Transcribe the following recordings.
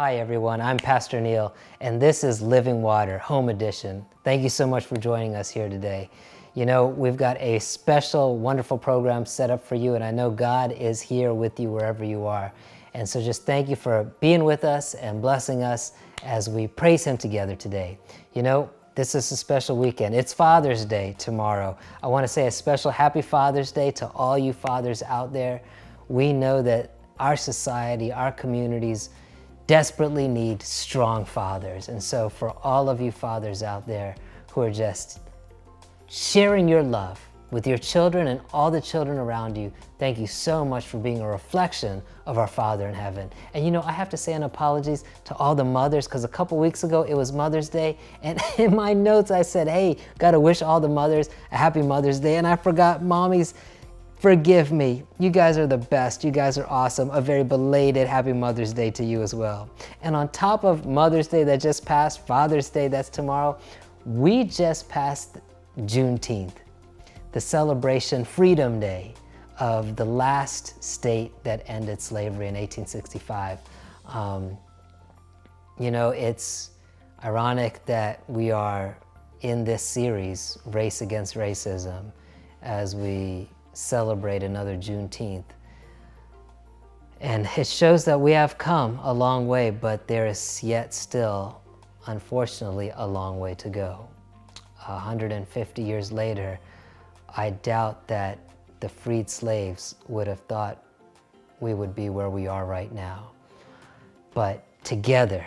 Hi everyone, I'm Pastor Neil, and this is Living Water, Home Edition. Thank you so much for joining us here today. You know, we've got a special, wonderful program set up for you, and I know God is here with you wherever you are. And so just thank you for being with us and blessing us as we praise Him together today. You know, this is a special weekend. It's Father's Day tomorrow. I want to say a special happy Father's Day to all you fathers out there. We know that our society, our communities desperately need strong fathers. And so for all of you fathers out there who are just sharing your love with your children and all the children around you, thank you so much for being a reflection of our Father in heaven. And you know, I have to say an apologies to all the mothers, because a couple weeks ago it was Mother's Day, and in my notes I said, hey, gotta wish all the mothers a happy Mother's Day, and I forgot mommies. Forgive me. You guys are the best. You guys are awesome. A very belated happy Mother's Day to you as well. And on top of Mother's Day that just passed, Father's Day that's tomorrow, we just passed Juneteenth, the celebration Freedom Day of the last state that ended slavery in 1865. You know, it's ironic that we are in this series, Race Against Racism, as we celebrate another Juneteenth. And it shows that we have come a long way, but there is yet still, unfortunately, a long way to go. 150 years later, I doubt that the freed slaves would have thought we would be where we are right now. But together,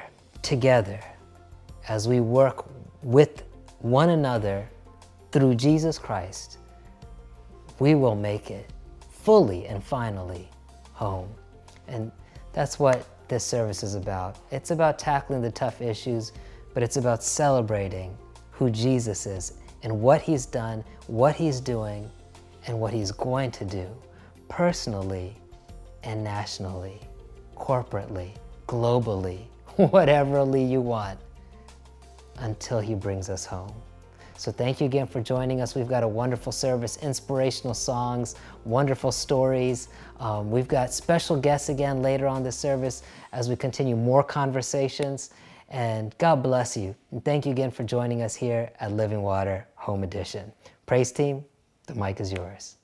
as we work with one another through Jesus Christ, we will make it fully and finally home. And that's what this service is about. It's about tackling the tough issues, but it's about celebrating who Jesus is and what He's done, what He's doing, and what He's going to do personally and nationally, corporately, globally, whateverly you want, until He brings us home. So thank you again for joining us. We've got a wonderful service, inspirational songs, wonderful stories. We've got special guests again later on this service as we continue more conversations. And God bless you. And thank you again for joining us here at Living Water Home Edition. Praise team, the mic is yours.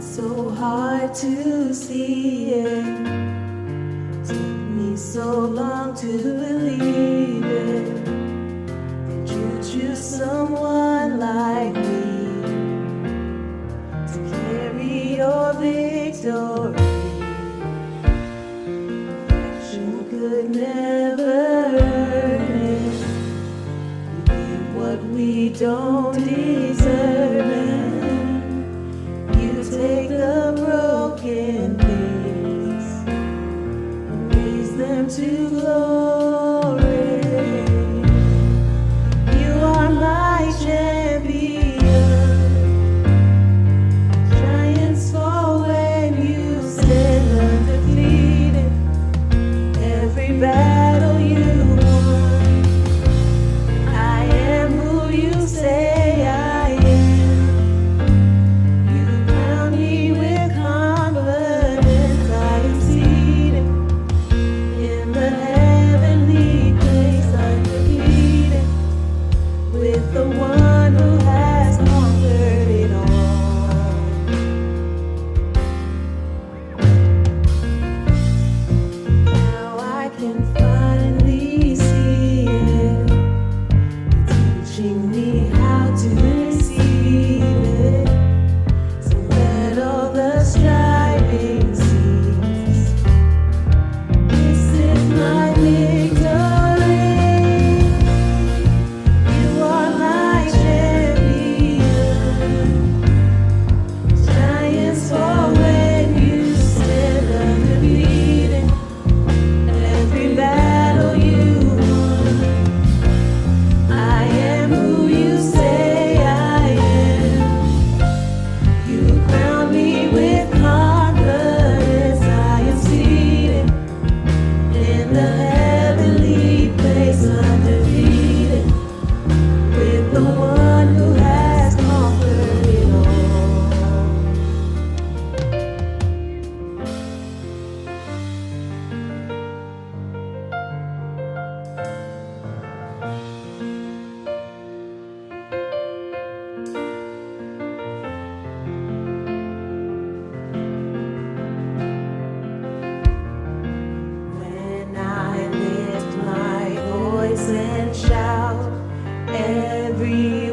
So hard to see it, took me so long to believe it, that you choose someone like me to carry your victory. Perfection could never earn it, you give what we don't deserve. Take the broken things and raise them to glory. You are my champion. Giants fall when you stand undefeated. Every battle you won. I am who you say I am. the one who has conquered it all. When I lift my voice and shout, every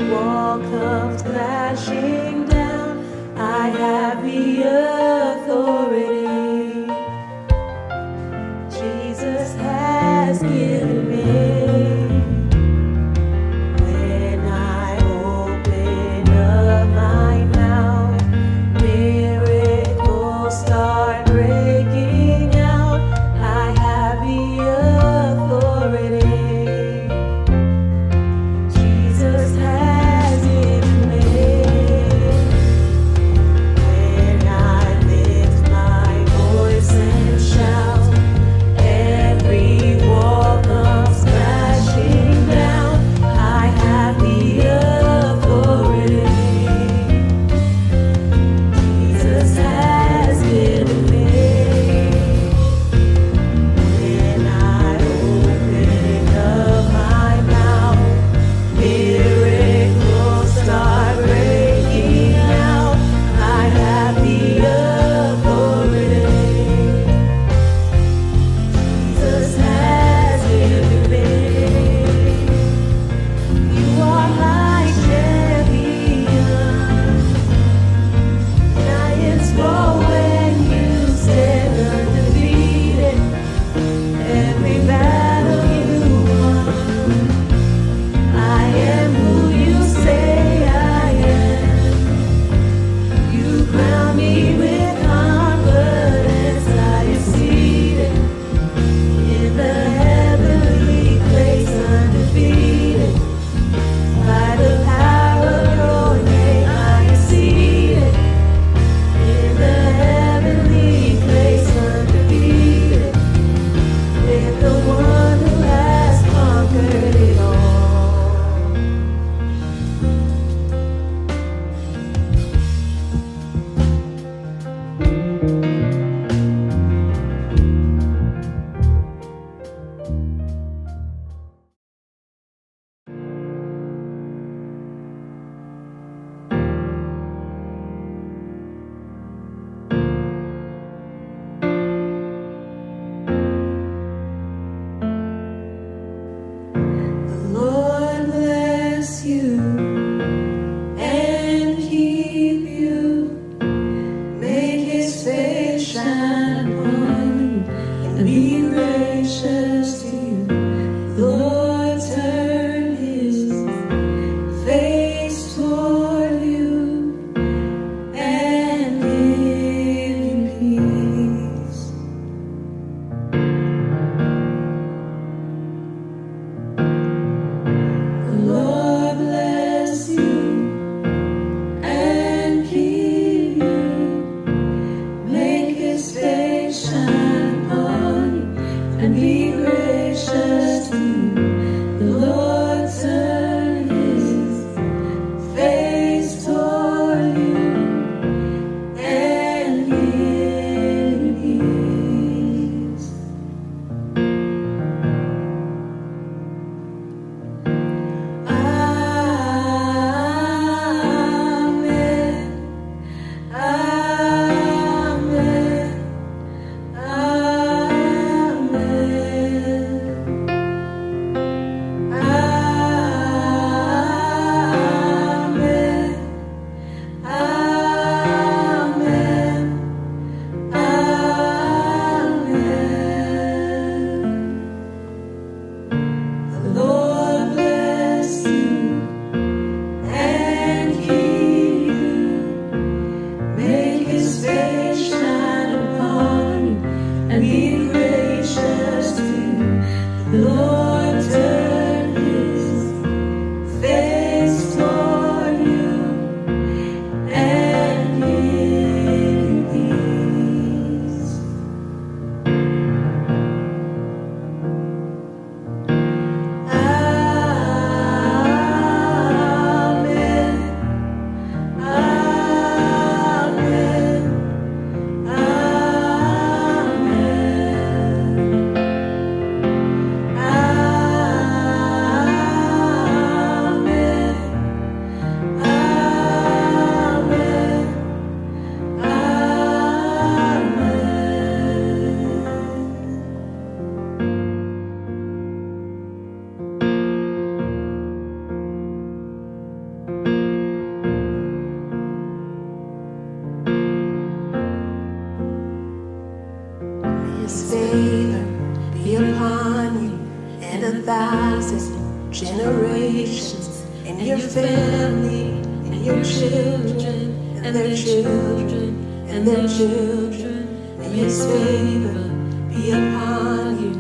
generations, and your family, and your children, and their children, and their children. And His favor be upon you,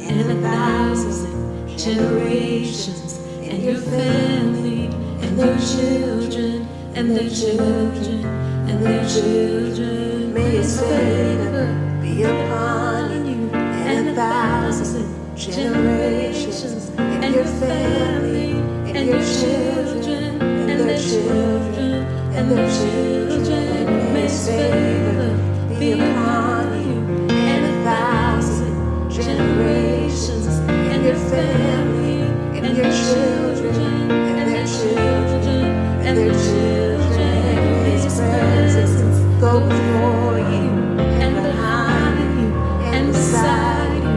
and 1,000 generations, and your family, and their children, and their children, and their children. May His favor be upon you, and 1,000 generations, and your family, and your children, and their children, and their children. May His favor be upon you, and 1,000 generations, and your family, and your children, and their children, and their children. May His presence go before you, and behind you, and beside you,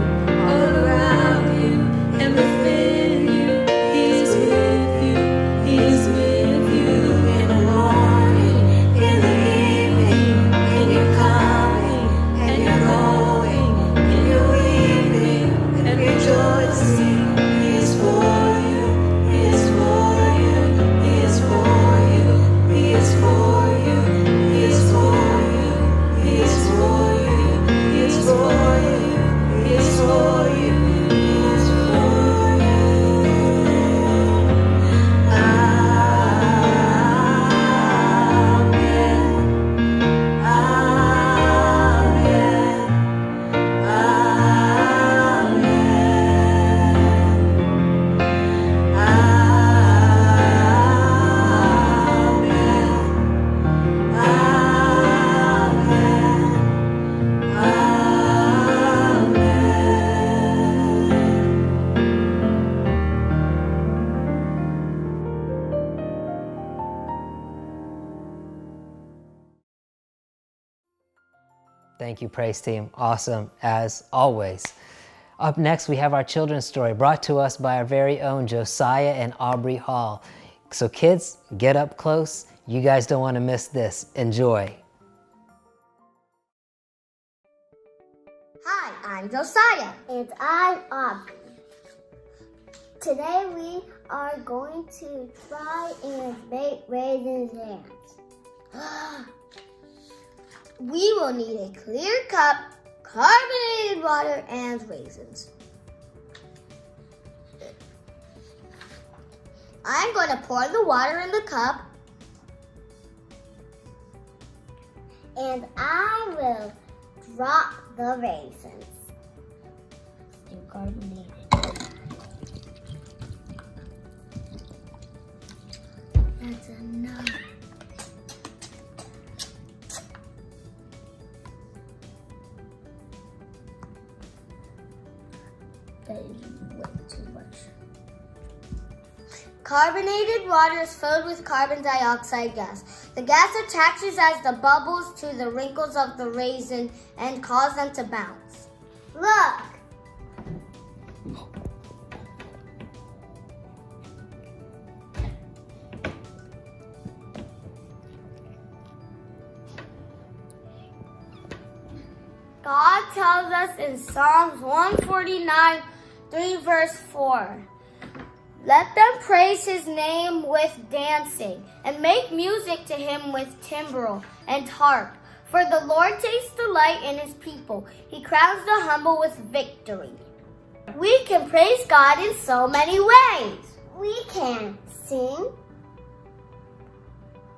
all around you, and within you. He is with you, He is with you in the morning, in the evening, in your coming, and your going, in your weeping, and rejoicing. He is for you, He is for you, He is for you, He is for you, He is for you, He is for you, He is for you, He is for you, He is for you. Thank you, praise team. Awesome as always. Up next, we have our children's story brought to us by our very own Josiah and Aubrey Hall. So kids, get up close. You guys don't want to miss this. Enjoy. Hi, I'm Josiah. And I'm Aubrey. Today we are going to try and make raisin jams. We will need a clear cup, carbonated water, and raisins. I'm going to pour the water in the cup, and I will drop the raisins. They're carbonated. That's enough. That is way too much. Carbonated water is filled with carbon dioxide gas. The gas attaches as the bubbles to the wrinkles of the raisin and cause them to bounce. Look! God tells us in Psalms 149, 3 verse 4. Let them praise His name with dancing and make music to Him with timbrel and harp. For the Lord takes delight in His people. He crowns the humble with victory. We can praise God in so many ways. We can sing,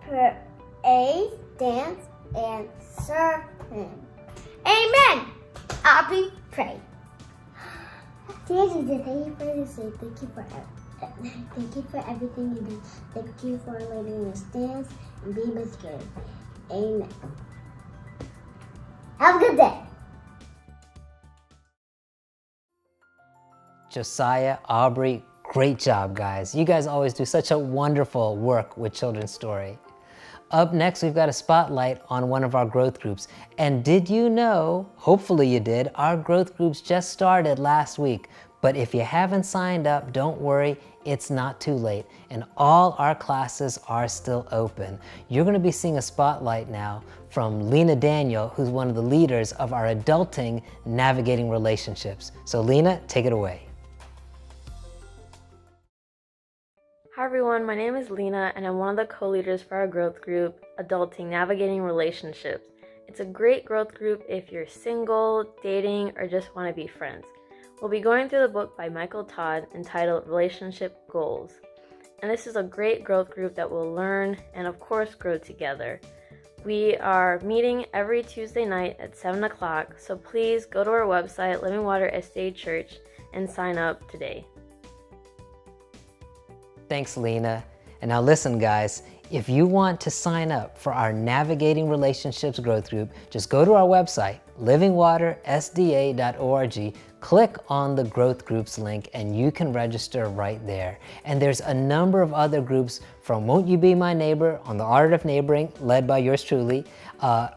praise, dance, and serve Him. Amen. Aubrey, pray. Dear Jesus, thank you for this day. Thank you for everything you do. Thank you for letting us dance and be with you. Amen. Have a good day. Josiah, Aubrey, great job, guys. You guys always do such a wonderful work with children's story. Up next, we've got a spotlight on one of our growth groups. And did you know, hopefully you did, our growth groups just started last week. But if you haven't signed up, don't worry, it's not too late. And all our classes are still open. You're gonna be seeing a spotlight now from Lena Daniel, who's one of the leaders of our Adulting Navigating Relationships. So Lena, take it away. Hi everyone, my name is Lena and I'm one of the co-leaders for our growth group, Adulting Navigating Relationships. It's a great growth group if you're single, dating, or just want to be friends. We'll be going through the book by Michael Todd entitled Relationship Goals. And this is a great growth group that will learn and of course grow together. We are meeting every Tuesday night at 7 o'clock, so please go to our website, livingwatersda Church, and sign up today. Thanks, Lena. And now listen, guys, if you want to sign up for our Navigating Relationships growth group, just go to our website, livingwatersda.org, click on the growth groups link, and you can register right there. And there's a number of other groups, from Won't You Be My Neighbor, on the Art of Neighboring, led by yours truly,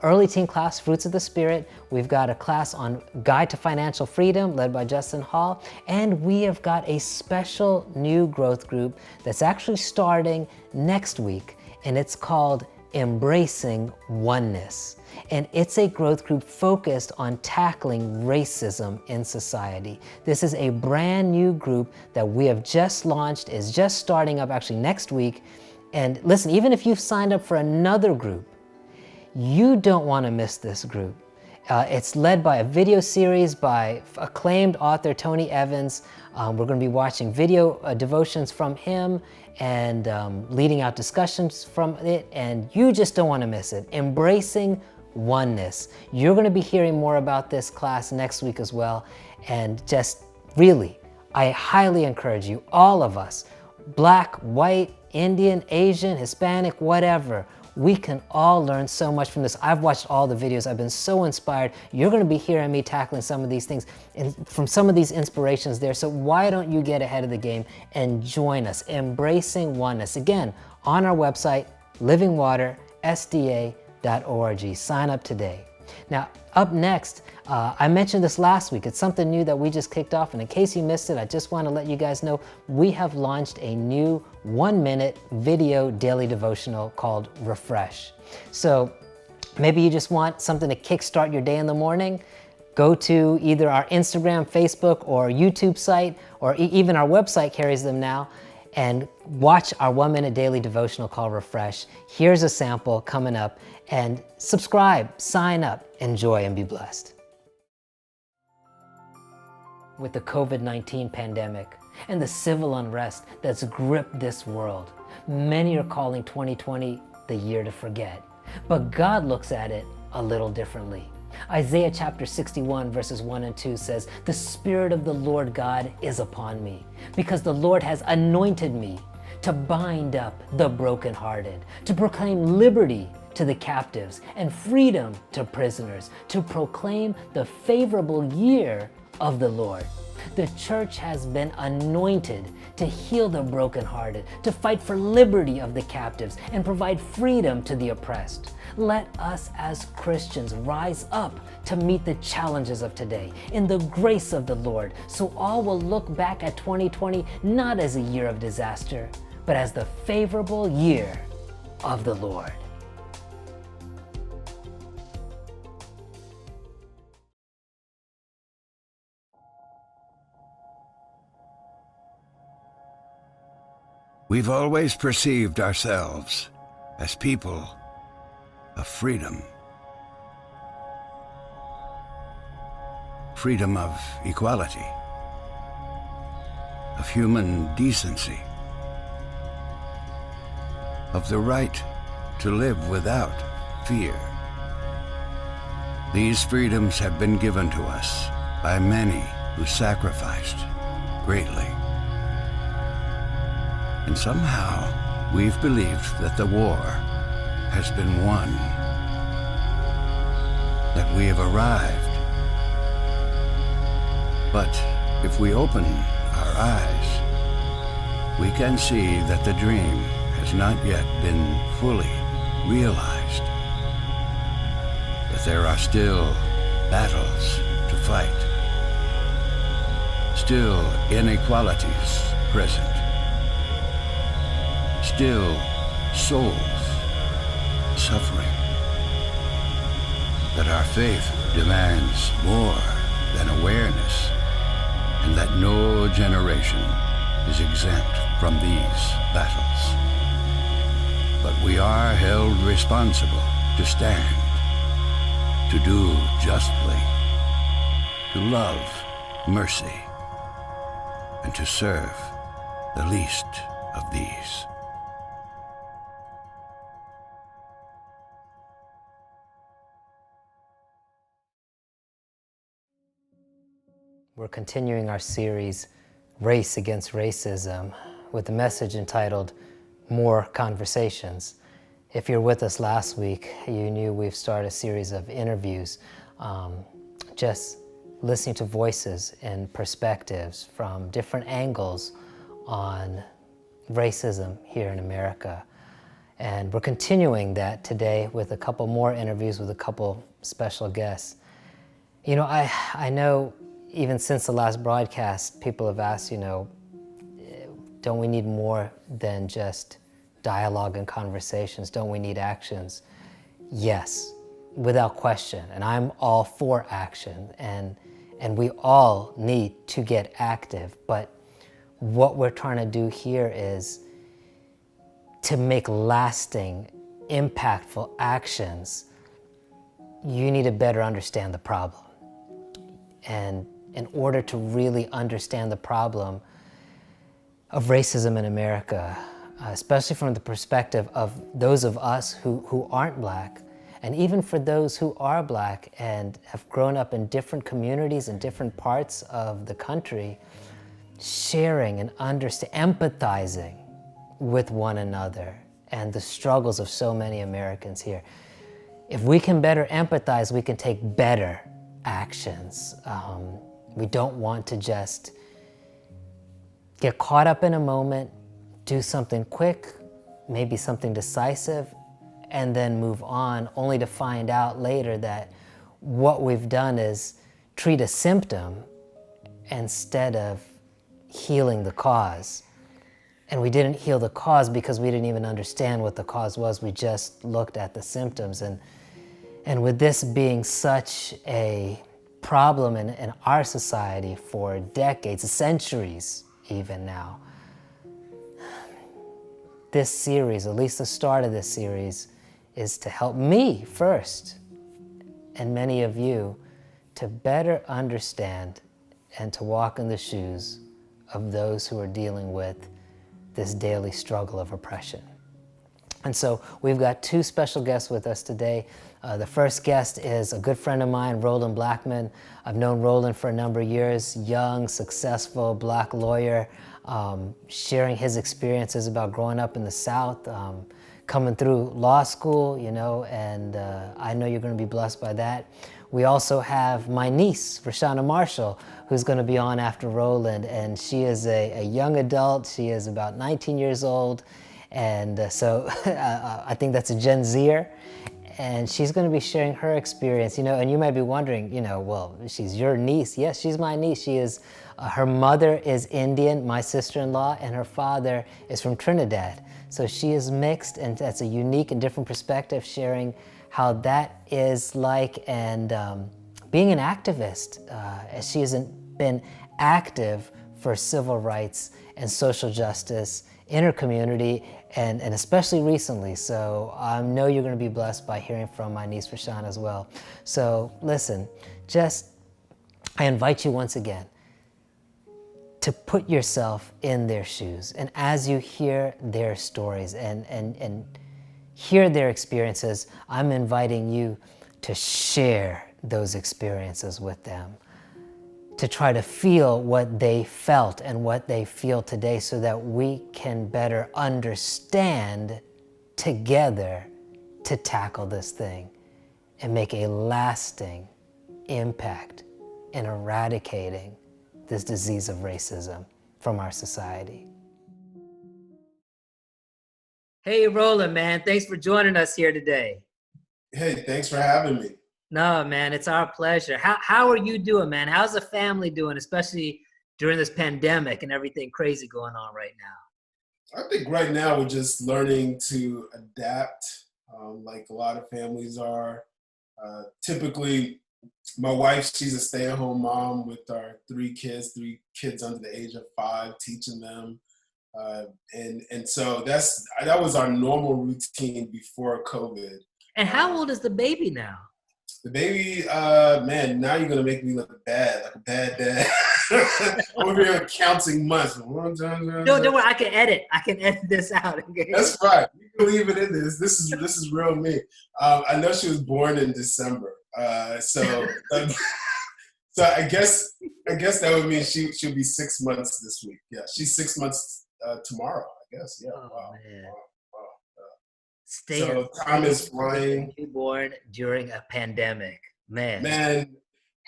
early teen class, Fruits of the Spirit. We've got a class on Guide to Financial Freedom, led by Justin Hall. And we have got a special new growth group that's actually starting next week, and it's called Embracing Oneness. And it's a growth group focused on tackling racism in society. This is a brand new group that we have just launched, is just starting up actually next week. And listen, even if you've signed up for another group, you don't want to miss this group. It's led by a video series by acclaimed author Tony Evans. We're going to be watching video devotions from him and leading out discussions from it, and you just don't want to miss it. Embracing Oneness. You're going to be hearing more about this class next week as well, and just really, I highly encourage you, all of us, Black, white, Indian, Asian, Hispanic, whatever, we can all learn so much from this. I've watched all the videos. I've been so inspired. You're going to be hearing me tackling some of these things and from some of these inspirations there. So why don't you get ahead of the game and join us, Embracing Oneness. Again, on our website, livingwatersda.org. Sign up today. Now, up next, I mentioned this last week. It's something new that we just kicked off, and in case you missed it, I just want to let you guys know we have launched a new 1-minute video daily devotional called Refresh. So maybe you just want something to kickstart your day in the morning. Go to either our Instagram, Facebook, or YouTube site, or even our website carries them now, and watch our 1-minute daily devotional called Refresh. Here's a sample coming up, and subscribe, sign up, enjoy, and be blessed. With the COVID-19 pandemic and the civil unrest that's gripped this world, many are calling 2020 the year to forget. But God looks at it a little differently. Isaiah chapter 61 verses 1 and 2 says, "The Spirit of the Lord God is upon me, because the Lord has anointed me to bind up the brokenhearted, to proclaim liberty to the captives and freedom to prisoners, to proclaim the favorable year of the Lord." The church has been anointed to heal the brokenhearted, to fight for liberty of the captives, and provide freedom to the oppressed. Let us as Christians rise up to meet the challenges of today in the grace of the Lord, so all will look back at 2020 not as a year of disaster, but as the favorable year of the Lord. We've always perceived ourselves as people of freedom. Freedom of equality, of human decency, of the right to live without fear. These freedoms have been given to us by many who sacrificed greatly. And somehow, we've believed that the war has been won, that we have arrived. But if we open our eyes, we can see that the dream has not yet been fully realized, that there are still battles to fight, still inequalities present, still souls suffering, that our faith demands more than awareness, and that no generation is exempt from these battles. But we are held responsible to stand, to do justly, to love mercy, and to serve the least of these. We're continuing our series, Race Against Racism, with the message entitled, More Conversations. If you're with us last week, you knew we've started a series of interviews, just listening to voices and perspectives from different angles on racism here in America. And we're continuing that today with a couple more interviews with a couple special guests. You know, I know even since the last broadcast, people have asked, don't we need more than just dialogue and conversations? Don't we need actions? Yes, without question. And I'm all for action. And we all need to get active. But what we're trying to do here is to make lasting, impactful actions. You need to better understand the problem. And in order to really understand the problem of racism in America, especially from the perspective of those of us who aren't Black, and even for those who are Black and have grown up in different communities in different parts of the country, sharing and empathizing with one another and the struggles of so many Americans here. If we can better empathize, we can take better actions. We don't want to just get caught up in a moment, do something quick, maybe something decisive, and then move on, only to find out later that what we've done is treat a symptom instead of healing the cause. And we didn't heal the cause because we didn't even understand what the cause was. We just looked at the symptoms. And with this being such a problem in our society for decades, centuries even now, this series, at least the start of this series, is to help me first, and many of you, to better understand and to walk in the shoes of those who are dealing with this daily struggle of oppression. And so we've got two special guests with us today. The first guest is a good friend of mine, Roland Blackman. I've known Roland for a number of years, young, successful Black lawyer, sharing his experiences about growing up in the South, coming through law school, and I know you're going to be blessed by that. We also have my niece, Rashana Marshall, who's going to be on after Roland, and she is a young adult. She is about 19 years old, and so I think that's a Gen Zer, and she's going to be sharing her experience, and you might be wondering, well, she's your niece. Yes, she's my niece. She is, her mother is Indian, my sister-in-law, and her father is from Trinidad. So she is mixed, and that's a unique and different perspective, sharing how that is like, and being an activist, as she hasn't been active for civil rights and social justice in her community, and especially recently. So I know you're going to be blessed by hearing from my niece Rashana as well. So listen, I invite you once again to put yourself in their shoes, and as you hear their stories and hear their experiences, I'm inviting you to share those experiences with them, to try to feel what they felt and what they feel today, so that we can better understand together to tackle this thing and make a lasting impact in eradicating this disease of racism from our society. Hey, Roland, man, thanks for joining us here today. Hey, thanks for having me. No, man, it's our pleasure. How are you doing, man? How's the family doing, especially during this pandemic and everything crazy going on right now? I think right now we're just learning to adapt, like a lot of families are. Typically, My wife, she's a stay-at-home mom with our three kids under the age of 5, teaching them. And so that was our normal routine before COVID. And how old is the baby now? The baby, man, now you're gonna make me look bad, like a bad dad. Over here counting months. No, don't worry. I can edit this out. Okay? That's right. You can leave it in this. This is real me. I know she was born in December, so I guess that would mean she'll be 6 months this week. Yeah, she's 6 months tomorrow. I guess. Yeah. Oh, Wow. man. Wow. So time is flying. Newborn during a pandemic, man.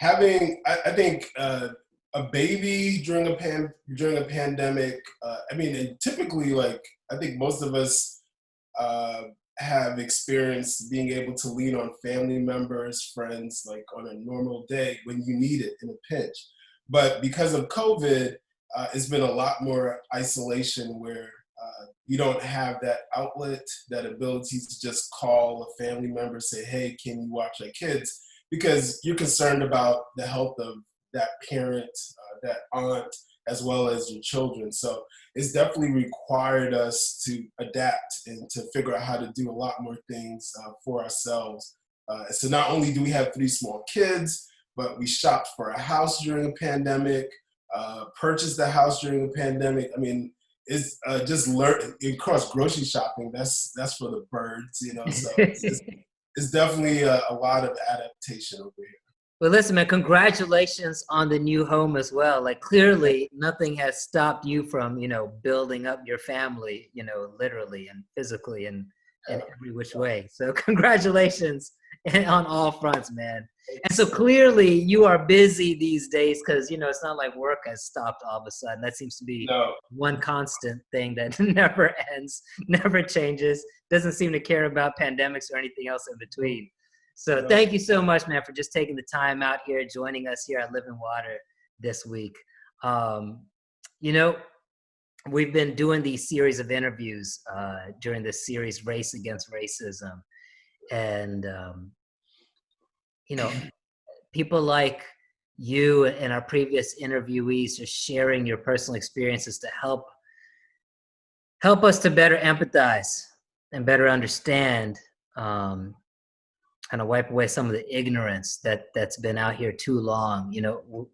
I think a baby during a pandemic. I mean, and typically, like I think most of us have experienced being able to lean on family members, friends, like on a normal day when you need it in a pinch. But because of COVID, it's been a lot more isolation where you don't have that outlet, that ability to just call a family member, say, hey, can you watch our kids? Because you're concerned about the health of that parent, that aunt, as well as your children. So it's definitely required us to adapt and to figure out how to do a lot more things for ourselves. So not only do we have 3 small kids, but we shopped for a house during a pandemic, purchased a house during the pandemic. I mean, it's just of course, grocery shopping, that's for the birds, you know, so it's definitely a lot of adaptation over here. Well, listen, man, congratulations on the new home as well. Like, clearly nothing has stopped you from, building up your family, literally and physically and in every which way. So congratulations on all fronts, man. And so clearly you are busy these days because, it's not like work has stopped all of a sudden. That seems to be one constant thing that never ends, never changes, doesn't seem to care about pandemics or anything else in between. So thank you so much, man, for just taking the time out here, joining us here at Living Water this week. We've been doing these series of interviews during this series, Race Against Racism. And, people like you and our previous interviewees just sharing your personal experiences to help us to better empathize and better understand, kind of wipe away some of the ignorance that's been out here too long,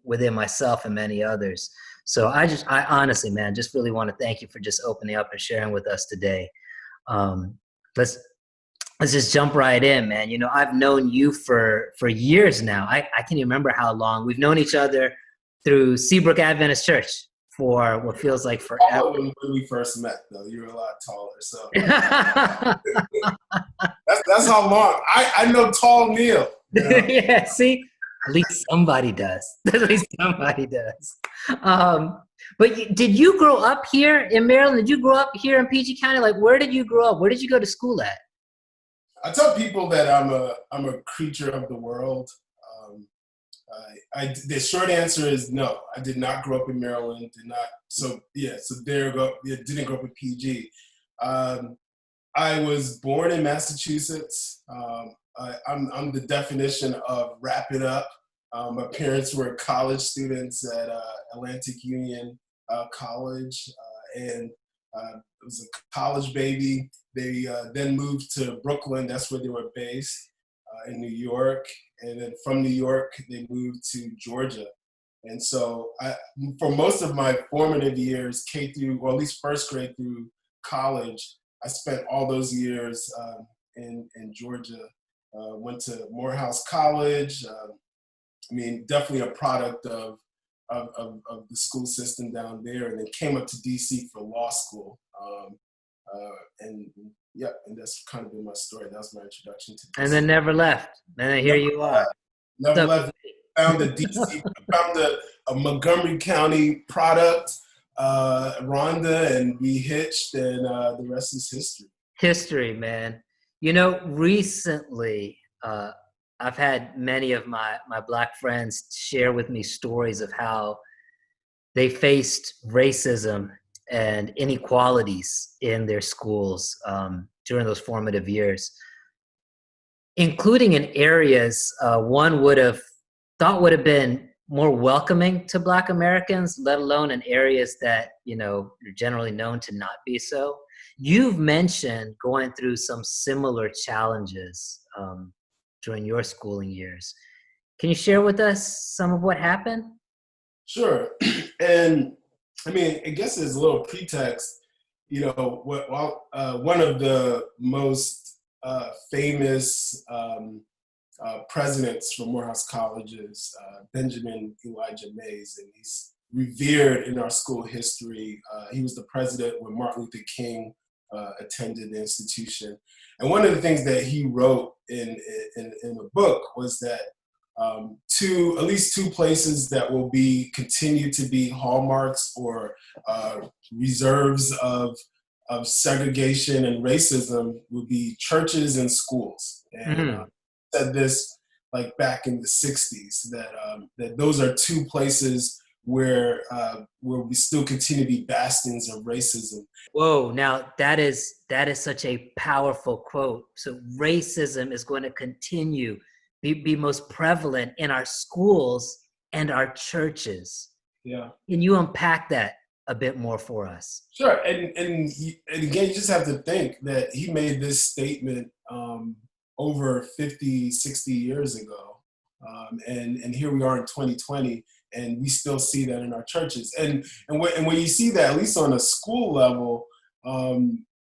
within myself and many others. So I honestly, man, just really want to thank you for just opening up and sharing with us today. Let's just jump right in, man. I've known you for years now. I can't even remember how long. We've known each other through Seabrook Adventist Church for what feels like forever. When we first met, though, you were a lot taller. So that's how long. I know Tall Neil. Yeah, see? At least somebody does. At least somebody does. But did you grow up here in Maryland? Did you grow up here in PG County? Like, where did you grow up? Where did you go to school at? I tell people that I'm a creature of the world. The short answer is no. I did not grow up in Maryland. Did not. So there you go. Didn't grow up in PG. I was born in Massachusetts. I'm the definition of wrap it up. My parents were college students at Atlantic Union College, and it was a college baby. They then moved to Brooklyn. That's where they were based, in New York. And then from New York, they moved to Georgia. And so for most of my formative years, K through, or at least first grade through college, I spent all those years in Georgia. Went to Morehouse College. Definitely a product of the school system down there, and then came up to DC for law school. And that's kind of been my story. That was my introduction to DC. And then never left. And then here you are. Never left. Found the DC, found a Montgomery County product, Rhonda, and we hitched, and the rest is history. History, man. Recently, I've had many of my Black friends share with me stories of how they faced racism and inequalities in their schools during those formative years, including in areas one would have thought would have been more welcoming to Black Americans, let alone in areas that, are generally known to not be so. You've mentioned going through some similar challenges during your schooling years. Can you share with us some of what happened? Sure. And I mean, I guess as a little pretext, one of the most famous presidents from Morehouse College's Benjamin Elijah Mays, and he's revered in our school history. He was the president when Martin Luther King attended the institution. And one of the things that he wrote in the book was that at least two places that will continue to be hallmarks or reserves of segregation and racism would be churches and schools. And said this like back in the 60s that those are two places where we still continue to be bastions of racism. Whoa, now that is such a powerful quote. So racism is going to continue be most prevalent in our schools and our churches. Yeah. Can you unpack that a bit more for us? Sure. And again, you just have to think that he made this statement over 50, 60 years ago. And here we are in 2020, and we still see that in our churches. And when you see that, at least on a school level,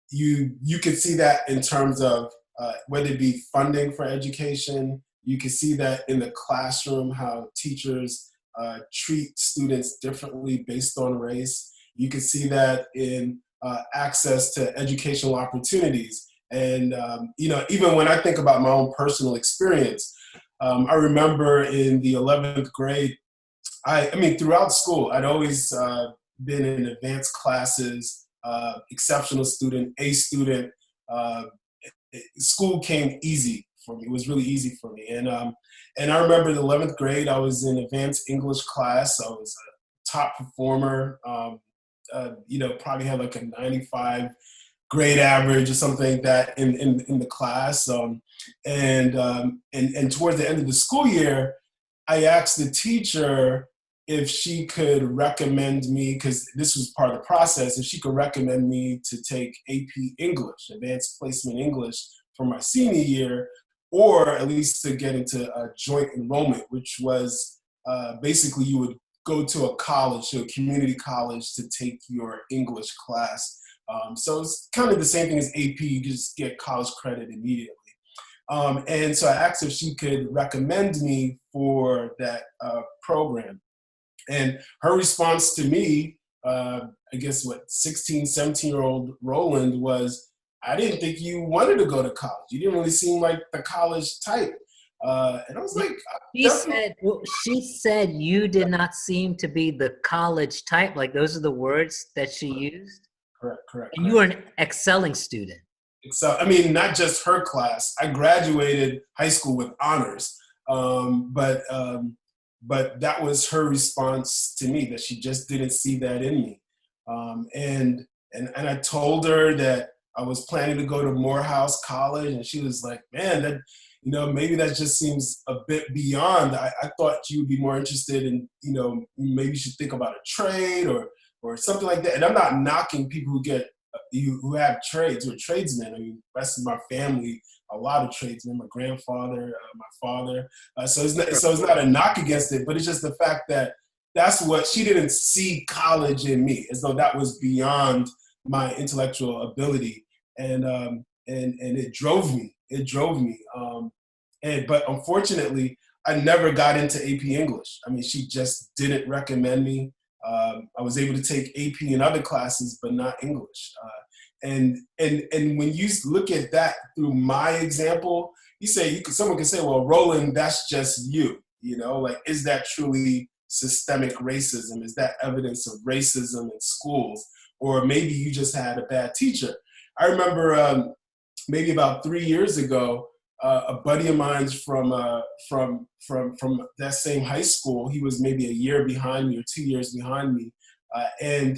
you can see that in terms of whether it be funding for education. You can see that in the classroom, how teachers treat students differently based on race. You can see that in access to educational opportunities. And, even when I think about my own personal experience, I remember in the 11th grade, throughout school, I'd always been in advanced classes, exceptional student, A student. School came easy for me. It was really easy for me. And I remember in the 11th grade, I was in advanced English class. I was a top performer, probably had like a 95 grade average or something like that in the class. And towards the end of the school year, I asked the teacher if she could recommend me, because this was part of the process, if she could recommend me to take AP English, Advanced Placement English, for my senior year, or at least to get into a joint enrollment, which was basically you would go to a college, to a community college, to take your English class. So it's kind of the same thing as AP, you just get college credit immediately. And so I asked if she could recommend me for that program. And her response to me, I guess 16, 17-year-old Roland, was, I didn't think you wanted to go to college. You didn't really seem like the college type. And I was like, she said you did not seem to be the college type. Like those are the words that she used? Correct. And you were an excelling student. Not just her class. I graduated high school with honors. But that was her response to me, that she just didn't see that in me. And I told her that I was planning to go to Morehouse College, and she was like, man, that, maybe that just seems a bit beyond. I thought you would be more interested in, maybe you should think about a trade or something like that. And I'm not knocking people who have trades, who are tradesmen. The rest of my family, a lot of tradesmen, my grandfather, my father. So it's not a knock against it, but it's just the fact that that's what she didn't see college in me, as though that was beyond my intellectual ability. And it drove me. But unfortunately, I never got into AP English. She just didn't recommend me. I was able to take AP in other classes, but not English. And when you look at that through my example, someone can say, well, Roland, that's just you. Is that truly systemic racism? Is that evidence of racism in schools? Or maybe you just had a bad teacher. I remember maybe about 3 years ago, a buddy of mine's from that same high school. He was maybe a year behind me or 2 years behind me, and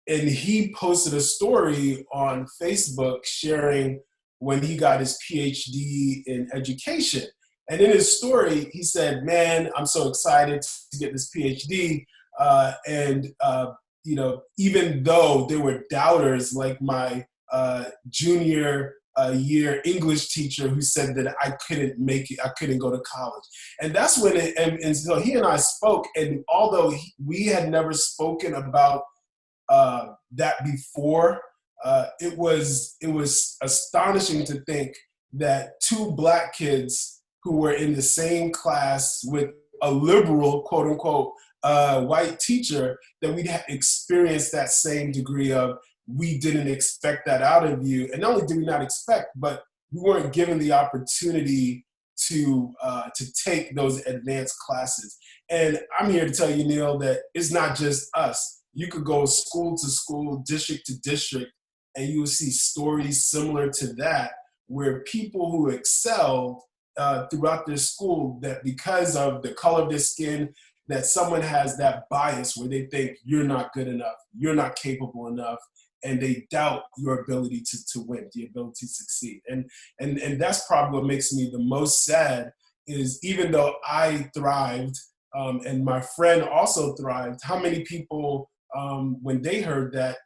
he posted a story on Facebook sharing when he got his PhD in education. And in his story, he said, man, I'm so excited to get this PhD. Even though there were doubters like my junior year English teacher who said that I couldn't make it, I couldn't go to college. And that's when and so he and I spoke, and although we had never spoken about that before, it was astonishing to think that two Black kids who were in the same class with a liberal, quote unquote, white teacher, that we'd experienced that same degree of, we didn't expect that out of you. And not only did we not expect, but we weren't given the opportunity to take those advanced classes. And I'm here to tell you, Neil, that it's not just us. You could go school to school, district to district, and you will see stories similar to that, where people who excelled throughout their school, that because of the color of their skin, that someone has that bias where they think you're not good enough, you're not capable enough, and they doubt your ability to win, the ability to succeed. And that's probably what makes me the most sad, is even though I thrived and my friend also thrived, how many people, when they heard that,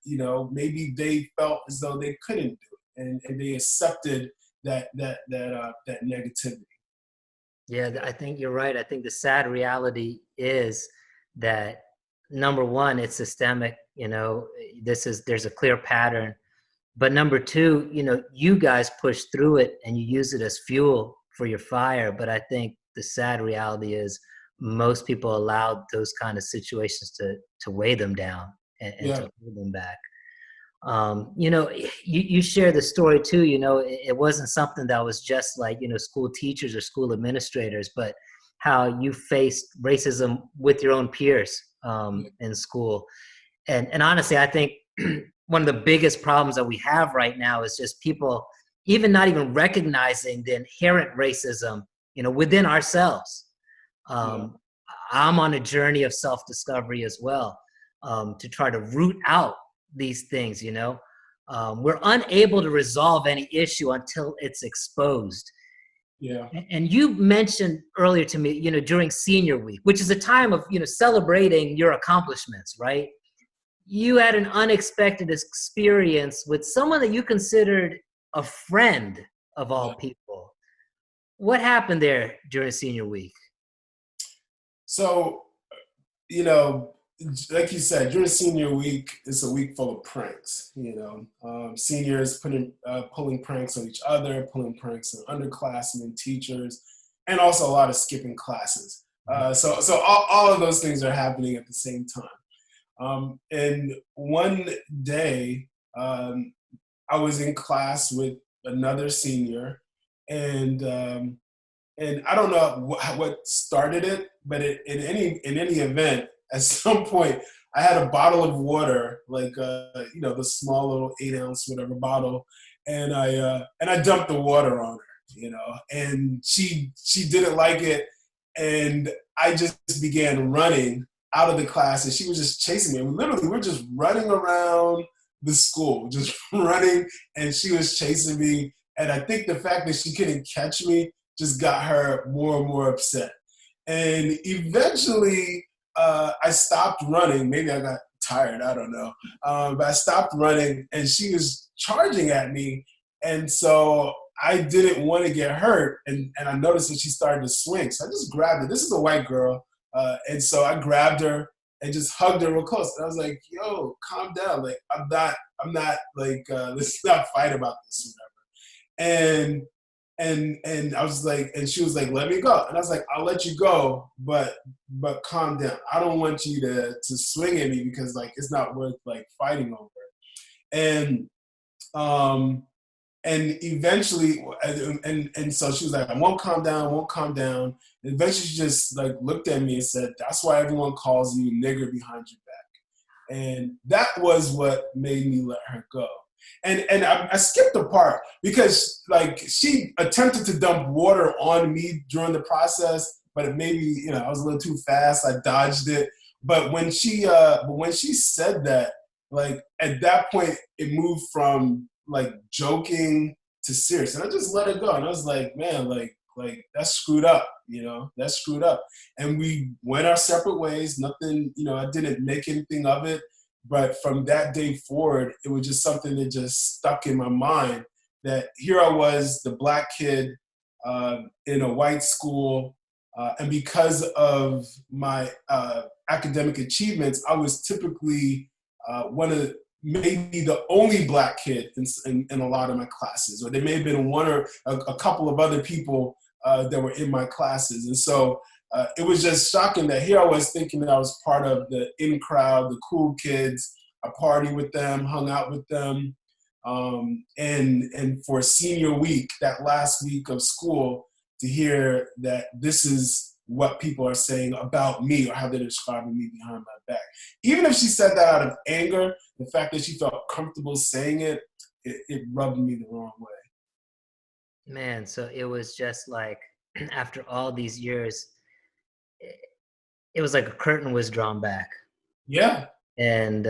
maybe they felt as though they couldn't do it, and they accepted that negativity. Yeah, I think you're right. I think the sad reality is that, number one, it's systemic. There's a clear pattern. But number two, you guys push through it and you use it as fuel for your fire. But I think the sad reality is most people allow those kind of situations to weigh them down and to hold them back. You share the story too, it wasn't something that was just like, school teachers or school administrators, but how you faced racism with your own peers in school. And honestly, I think one of the biggest problems that we have right now is just people not even recognizing the inherent racism, within ourselves. I'm on a journey of self-discovery as well, to try to root out these things. We're unable to resolve any issue until it's exposed. Yeah. And you mentioned earlier to me, during senior week, which is a time of, celebrating your accomplishments, right? You had an unexpected experience with someone that you considered a friend of all people. What happened there during senior week? So, like you said, during senior week, it's a week full of pranks. Seniors pulling pranks on each other, pulling pranks on underclassmen, teachers, and also a lot of skipping classes. So all of those things are happening at the same time. And one day, I was in class with another senior, and I don't know what started it, but in any event, at some point, I had a bottle of water, like the small little 8-ounce whatever bottle, and I dumped the water on her, and she didn't like it, and I just began running out of the class, and she was just chasing me. And we're just running around the school, just running, and she was chasing me. And I think the fact that she couldn't catch me just got her more and more upset. And eventually, I stopped running. Maybe I got tired, I don't know. But I stopped running, and she was charging at me. And so I didn't want to get hurt. And I noticed that she started to swing. So I just grabbed her. This is a white girl. And so I grabbed her and just hugged her real close. And I was like, yo, calm down. Like, I'm not like, let's not fight about this or whatever. And I was like, and she was like, let me go. And I was like, I'll let you go, but calm down. I don't want you to swing at me, because like, it's not worth like fighting over. And eventually, and so she was like, I won't calm down. And eventually she just like looked at me and said, that's why everyone calls you nigger behind your back. And that was what made me let her go. And I skipped a part, because like she attempted to dump water on me during the process, but it maybe, I was a little too fast. I dodged it. But when she said that, like at that point, it moved from like joking to serious. And I just let it go. And I was like, man, like, like that's screwed up, that's screwed up. And we went our separate ways. Nothing, I didn't make anything of it. But from that day forward, it was just something that just stuck in my mind, that here I was, the black kid in a white school. And because of my academic achievements, I was typically one of maybe the only black kid in a lot of my classes, or there may have been one or a couple of other people that were in my classes. And so it was just shocking that here I was thinking that I was part of the in crowd, the cool kids. I partied with them, hung out with them. And for senior week, that last week of school, to hear that this is what people are saying about me or how they're describing me behind my back. Even if she said that out of anger, the fact that she felt comfortable saying it, it rubbed me the wrong way. Man, so it was just like, after all these years, it was like a curtain was drawn back. Yeah. And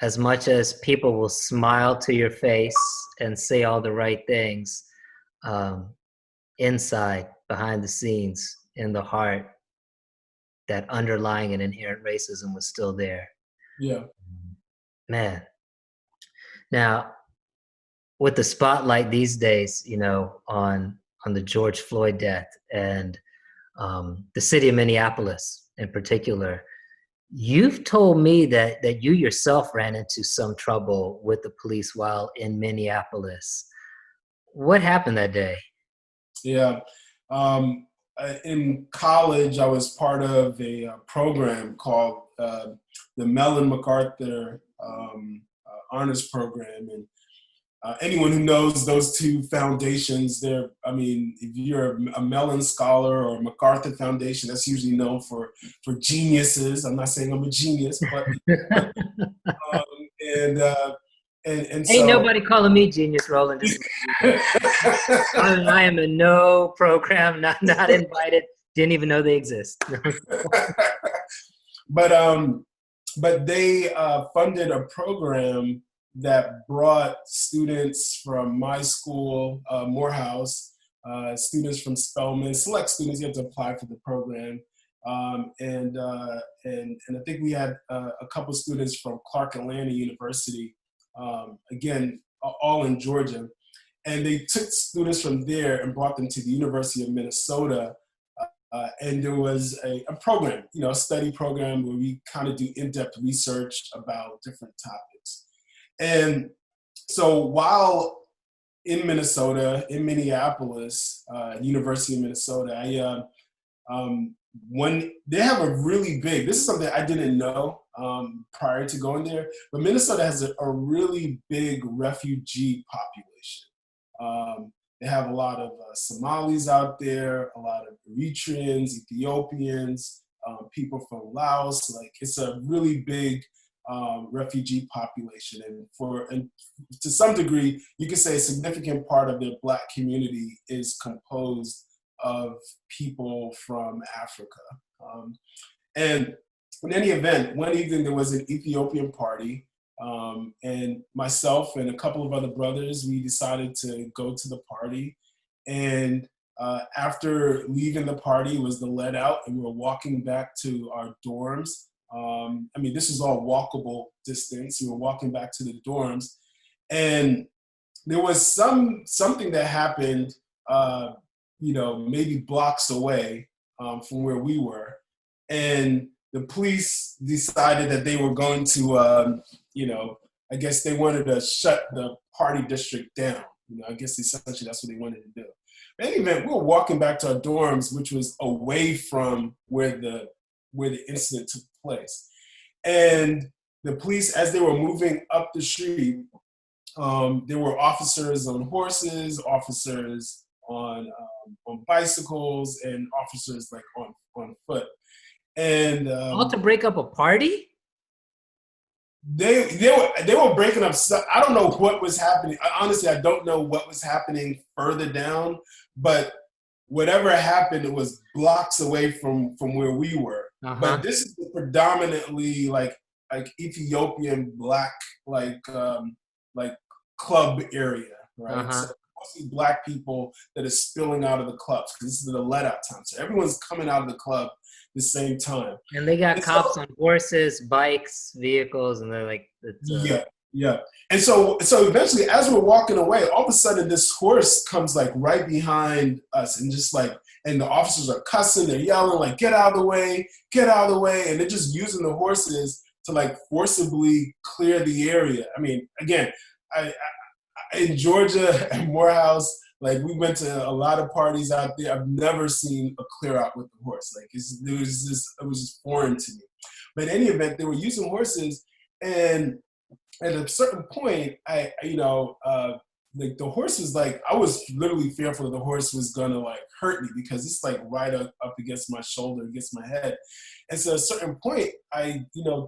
as much as people will smile to your face and say all the right things, inside, behind the scenes, in the heart, that underlying and inherent racism was still there. Yeah. Man. Now, with the spotlight these days, on the George Floyd death and the city of Minneapolis in particular, you've told me that you yourself ran into some trouble with the police while in Minneapolis. What happened that day? Yeah. In college, I was part of a program called the Mellon MacArthur Honors Program. And anyone who knows those two foundations, if you're a Mellon Scholar or a MacArthur Foundation, that's usually known for geniuses. I'm not saying I'm a genius, but and so ain't nobody calling me genius, Roland. I am in no program, not invited, didn't even know they exist. But they funded a program that brought students from my school, Morehouse, students from Spelman, select students. You have to apply for the program, and I think we had a couple students from Clark Atlanta University, again, all in Georgia, and they took students from there and brought them to the University of Minnesota. And there was a program, a study program where we kind of do in-depth research about different topics. And so while in Minnesota, in Minneapolis, University of Minnesota, when they have a really big, this is something I didn't know prior to going there, but Minnesota has a really big refugee population. They have a lot of Somalis out there, a lot of Eritreans, Ethiopians, people from Laos. Like, it's a really big refugee population, and to some degree, you could say a significant part of their Black community is composed of people from Africa. And in any event, one evening there was an Ethiopian party, and myself and a couple of other brothers, we decided to go to the party. And after leaving the party, it was the let out, and we were walking back to our dorms. This is all walkable distance. We were walking back to the dorms, and there was something that happened, maybe blocks away from where we were, and the police decided that they were going to, I guess they wanted to shut the party district down. I guess essentially that's what they wanted to do. In any event, we were walking back to our dorms, which was away from where the incident took place. And the police, as they were moving up the street, there were officers on horses, officers on bicycles, and officers like on foot. And all to break up a party? They were breaking up stuff. I don't know what was happening. Honestly, I don't know what was happening further down, but whatever happened, it was blocks away from where we were. Uh-huh. But this is predominantly like Ethiopian Black club area, right? Uh-huh. So mostly Black people that are spilling out of the clubs because this is the let out time. So everyone's coming out of the club the same time. And they got And cops so, on horses, bikes, vehicles, and they're like, it's, yeah, yeah. And so eventually, as we're walking away, all of a sudden this horse comes like right behind us, and just like, and the officers are cussing, they're yelling like, get out of the way, get out of the way, and they're just using the horses to like forcibly clear the area. I mean, again, I in Georgia at Morehouse, like we went to a lot of parties out there. I've never seen a clear out with the horse. Like it was just foreign to me. But in any event, they were using horses, and at a certain point, like the horse was like, I was literally fearful the horse was gonna like hurt me because it's like right up against my shoulder, against my head. And so at a certain point, I,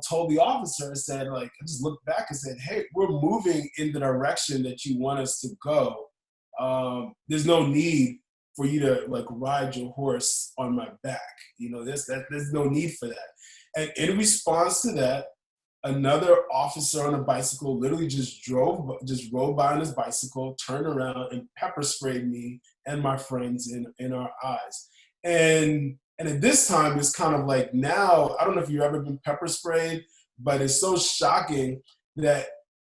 told the officer, I said, like, I just looked back and said, hey, we're moving in the direction that you want us to go. There's no need for you to like ride your horse on my back. There's no need for that. And in response to that, another officer on a bicycle literally just rode by on his bicycle, turned around and pepper sprayed me and my friends in our eyes. And at this time, it's kind of like now, I don't know if you've ever been pepper sprayed, but it's so shocking that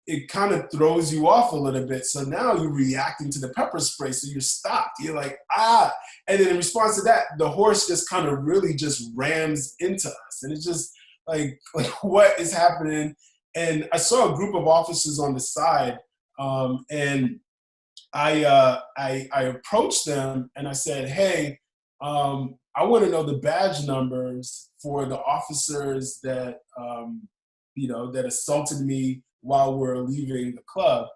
it kind of throws you off a little bit. So now you're reacting to the pepper spray. So you're stopped. You're like, ah. And then in response to that, the horse just kind of really just rams into us. And it's just like what is happening? And I saw a group of officers on the side, and I approached them and I said, hey, I want to know the badge numbers for the officers that, that assaulted me while we're leaving the club.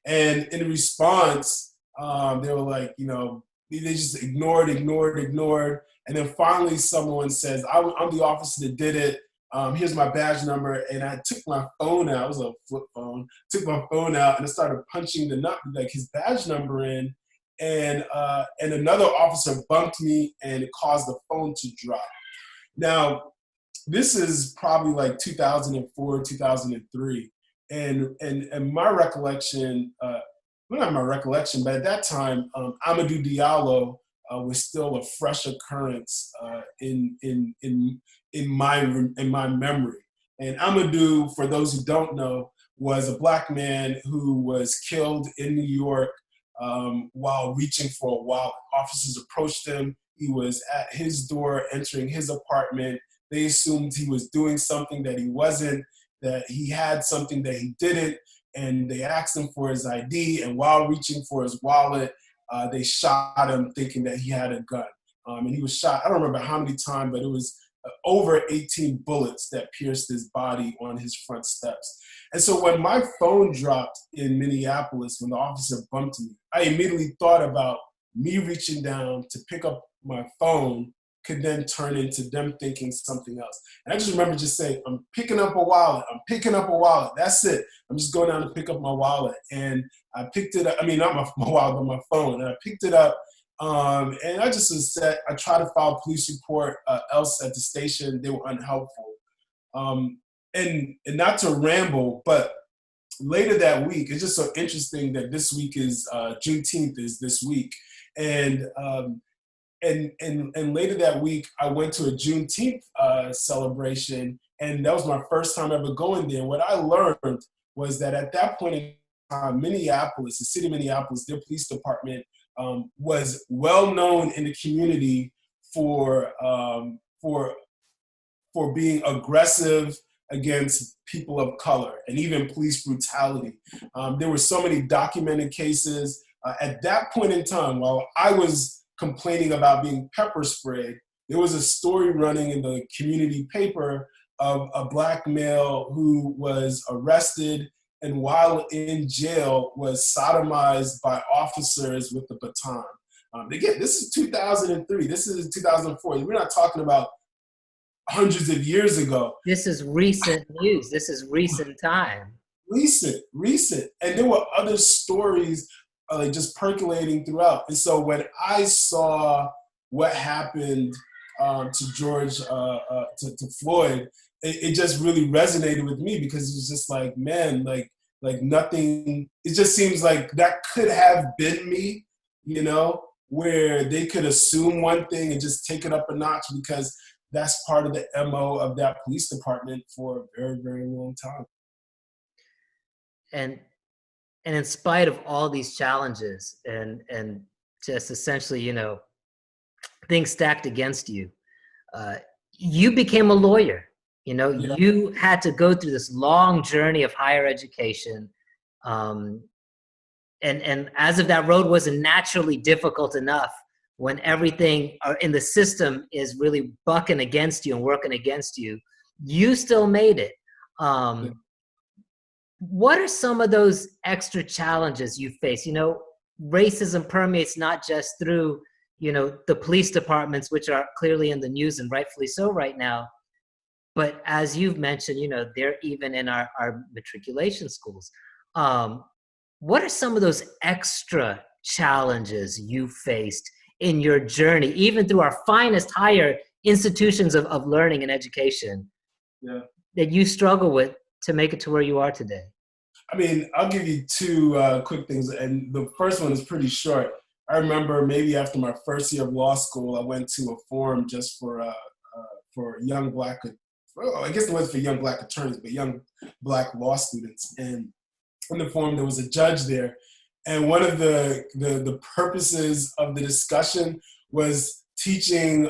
And in response, they were like, they just ignored. And then finally someone says, I'm the officer that did it. Here's my badge number. And I took my phone out. It was a flip phone. Took my phone out and I started punching his badge number in. And another officer bumped me and it caused the phone to drop. Now, this is probably like 2004, 2003. And my recollection, well, not my recollection, but at that time, Amadou Diallo was still a fresh occurrence in my memory. And Amadou, for those who don't know, was a Black man who was killed in New York while reaching for a wallet. Officers approached him. He was at his door, entering his apartment. They assumed he was doing something that he wasn't, that he had something that he didn't, and they asked him for his ID. And while reaching for his wallet, they shot him thinking that he had a gun. And he was shot, I don't remember how many times, but it was over 18 bullets that pierced his body on his front steps. And so when my phone dropped in Minneapolis, when the officer bumped me, I immediately thought about me reaching down to pick up my phone could then turn into them thinking something else. And I just remember just saying, I'm picking up a wallet. That's it. I'm just going down to pick up my wallet. And I picked it up. I mean, not my wallet, but my phone. And I picked it up. And I just said, I tried to file a police report else at the station. They were unhelpful. And not to ramble, but later that week, it's just so interesting that this week is Juneteenth is this week. And later that week, I went to a Juneteenth celebration, and that was my first time ever going there. And what I learned was that at that point in time, Minneapolis, the city of Minneapolis, their police department was well known in the community for being aggressive against people of color and even police brutality. There were so many documented cases. At that point in time, while I was complaining about being pepper sprayed, there was a story running in the community paper of a Black male who was arrested and while in jail was sodomized by officers with the baton. Again, this is 2003, this is 2004. We're not talking about hundreds of years ago. This is recent news. This is recent time. Recent. And there were other stories just percolating throughout. And so when I saw what happened to George, to Floyd, it just really resonated with me because it was just like, man, like like nothing, it just seems like that could have been me, where they could assume one thing and just take it up a notch because that's part of the MO of that police department for a very, very long time. And in spite of all these challenges and just essentially, things stacked against you, you became a lawyer. Yeah. You had to go through this long journey of higher education. And as if that road wasn't naturally difficult enough, when everything in the system is really bucking against you and working against you, you still made it. What are some of those extra challenges you face? Racism permeates not just through, the police departments, which are clearly in the news and rightfully so right now, but as you've mentioned, they're even in our matriculation schools. What are some of those extra challenges you faced in your journey, even through our finest higher institutions of learning and education, that you struggle with to make it to where you are today? I mean, I'll give you two quick things, and the first one is pretty short. I remember maybe after my first year of law school, I went to a forum just for young Black, I guess it was for young Black attorneys, but young Black law students. And in the forum, there was a judge there, and one of the purposes of the discussion was teaching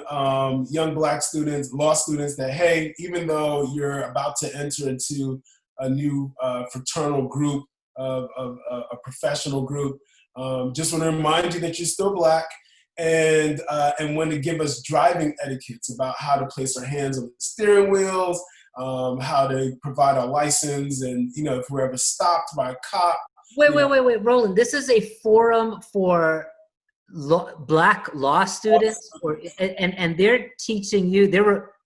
young Black students, law students, that hey, even though you're about to enter into a new fraternal group, of a professional group, just want to remind you that you're still Black, and want to give us driving etiquettes about how to place our hands on the steering wheels, how to provide our license, and if we're ever stopped by a cop. Wait, Roland. This is a forum for Black law students, and they're teaching you.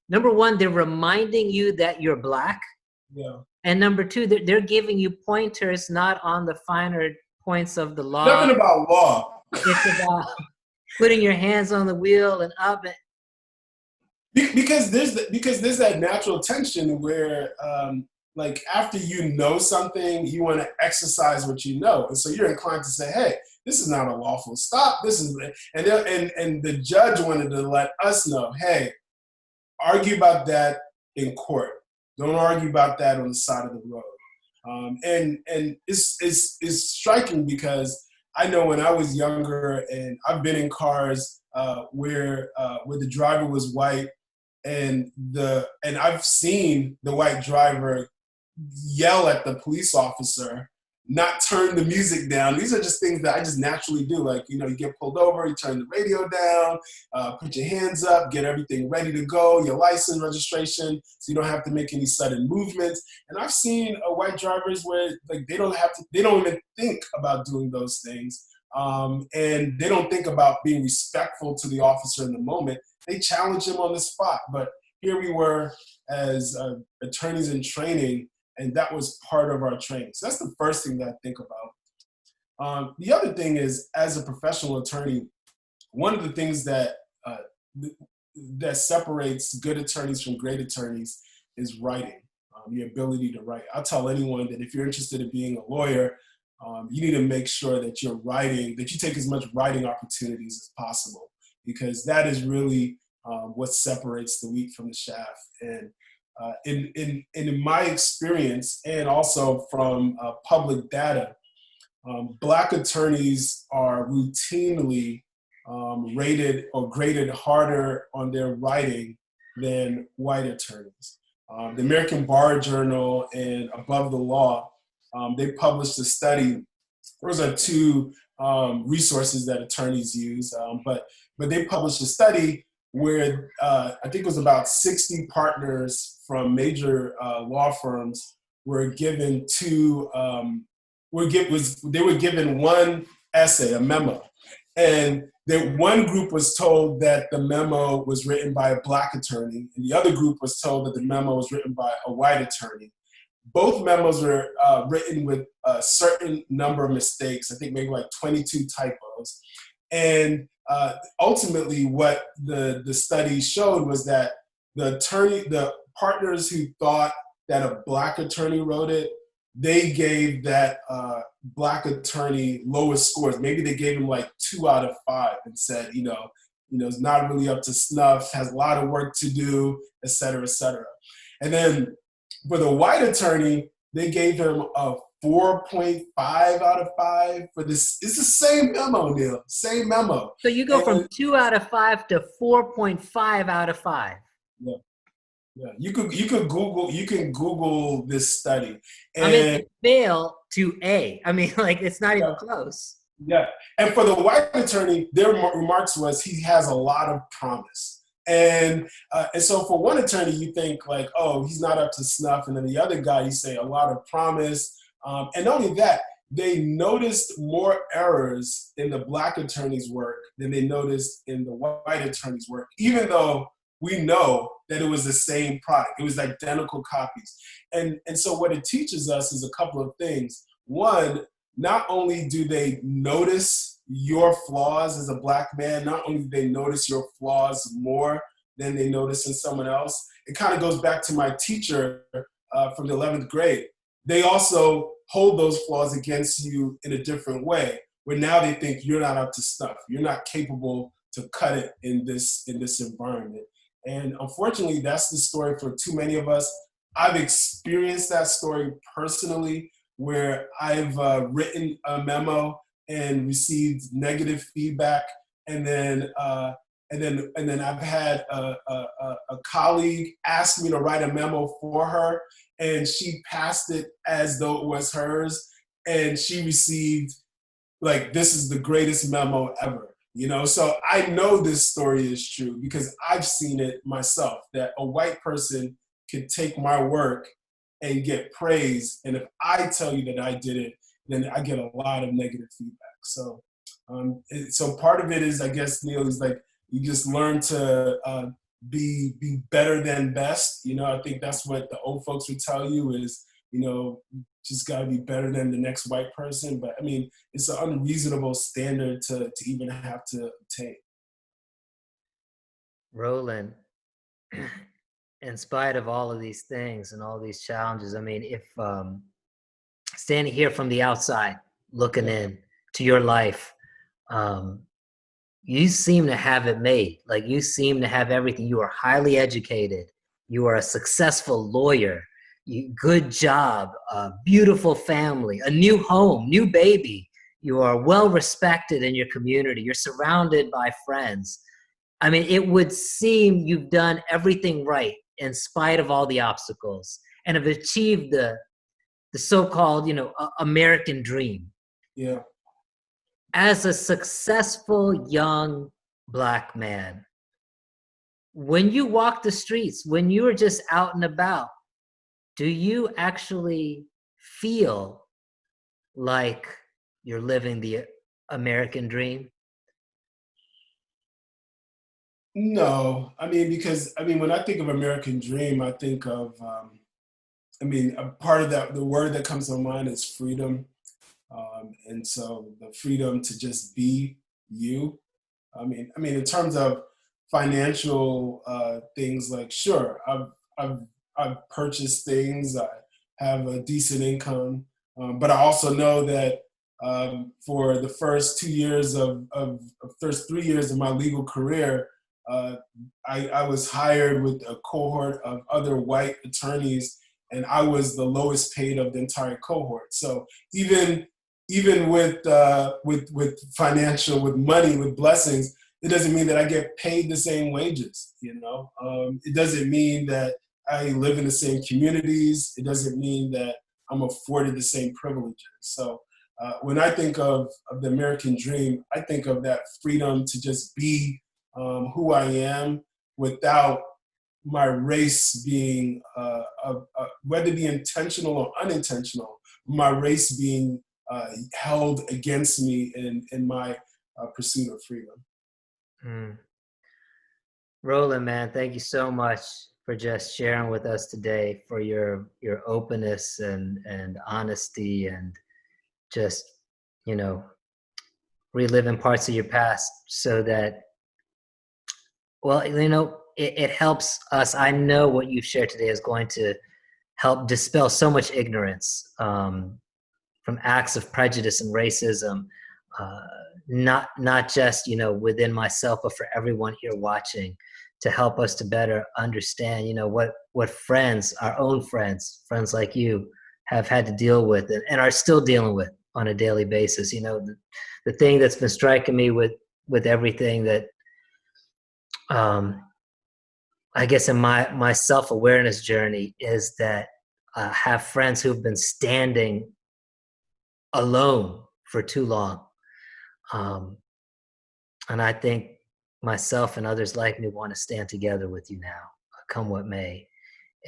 Number one, they're reminding you that you're Black. Yeah. And number two, they're giving you pointers not on the finer points of the law. Nothing about law. It's about putting your hands on the wheel and up. Because there's that natural tension where, like, after you know something, you want to exercise what you know, and so you're inclined to say, "Hey, this is not a lawful stop. This is," and the judge wanted to let us know, "Hey, argue about that in court. Don't argue about that on the side of the road." And it's striking because I know when I was younger, and I've been in cars where the driver was white, and I've seen the white driver yell at the police officer, not turn the music down. These are just things that I just naturally do. Like, you get pulled over, you turn the radio down, put your hands up, get everything ready to go, your license, registration, so you don't have to make any sudden movements. And I've seen white drivers where, like, they don't even think about doing those things. And they don't think about being respectful to the officer in the moment. They challenge him on the spot. But here we were as attorneys in training, and that was part of our training. So that's the first thing that I think about. The other thing is, as a professional attorney, one of the things that separates good attorneys from great attorneys is writing, the ability to write. I'll tell anyone that if you're interested in being a lawyer, you need to make sure that you're writing, that you take as much writing opportunities as possible, because that is really what separates the wheat from the chaff. And in my experience, and also from public data, Black attorneys are routinely rated or graded harder on their writing than white attorneys. The American Bar Journal and Above the Law, they published a study. Those are two resources that attorneys use, but they published a study where I think it was about 60 partners from major law firms were given they were given one essay, a memo, and that one group was told that the memo was written by a Black attorney, and the other group was told that the memo was written by a white attorney. Both memos were written with a certain number of mistakes, I think maybe like 22 typos. And ultimately what the study showed was that the partners who thought that a Black attorney wrote it they gave that black attorney lowest scores. Maybe they gave him like 2 out of 5 and said, is not really up to snuff, has a lot of work to do, et cetera, et cetera. And then for the white attorney, they gave him a 4.5 out of 5 for this. It's the same memo, Neil, same memo. So you go from 2 out of 5 to 4.5 out of 5. Yeah. Yeah, you can Google this study. And I mean, it failed to A. I mean, like, it's not even close. Yeah, and for the white attorney, their remarks was he has a lot of promise, and so for one attorney, you think like, oh, he's not up to snuff, and then the other guy, you say a lot of promise, and not only that, they noticed more errors in the black attorney's work than they noticed in the white attorney's work, even though we know that it was the same product. It was identical copies. And so what it teaches us is a couple of things. One, not only do they notice your flaws as a black man, not only do they notice your flaws more than they notice in someone else, it kind of goes back to my teacher from the 11th grade. They also hold those flaws against you in a different way, where now they think you're not up to snuff. You're not capable to cut it in this environment. And unfortunately, that's the story for too many of us. I've experienced that story personally, where I've written a memo and received negative feedback, and then I've had a colleague ask me to write a memo for her, and she passed it as though it was hers, and she received like, this is the greatest memo ever. So I know this story is true because I've seen it myself, that a white person can take my work and get praise. And if I tell you that I did it, then I get a lot of negative feedback. So so part of it is, I guess, Neil, is like you just learn to be better than best. I think that's what the old folks would tell you is, just got to be better than the next white person. But I mean, it's an unreasonable standard to even have to obtain. Roland, in spite of all of these things and all these challenges, I mean, if standing here from the outside, looking in to your life, you seem to have it made. Like, you seem to have everything. You are highly educated. You are a successful lawyer. Good job, a beautiful family, a new home, new baby. You are well respected in your community. You're surrounded by friends. I mean, it would seem you've done everything right in spite of all the obstacles and have achieved the so-called, American dream. Yeah. As a successful young black man, when you walk the streets, when you are just out and about, do you actually feel like you're living the American dream? No, I mean, because when I think of American dream, I think of, a part of that, the word that comes to mind is freedom. And so the freedom to just be you. I mean, in terms of financial things, like, sure, I've purchased things. I have a decent income, but I also know that for the first 3 years of my legal career, I was hired with a cohort of other white attorneys, and I was the lowest paid of the entire cohort. So even with financial, with money, with blessings, it doesn't mean that I get paid the same wages. It doesn't mean that I live in the same communities. It doesn't mean that I'm afforded the same privileges. So when I think of the American dream, I think of that freedom to just be who I am without my race being, whether it be intentional or unintentional, my race being held against me in my pursuit of freedom. Roland, man, thank you so much for just sharing with us today, for your openness and honesty, and just, reliving parts of your past so that, well, it helps us. I know what you've shared today is going to help dispel so much ignorance from acts of prejudice and racism, not just within myself, but for everyone here watching, to help us to better understand what friends, our own friends like you, have had to deal with and are still dealing with on a daily basis. The thing that's been striking me with everything that I guess in my self-awareness journey is that I have friends who've been standing alone for too long. And I think myself and others like me want to stand together with you now, come what may.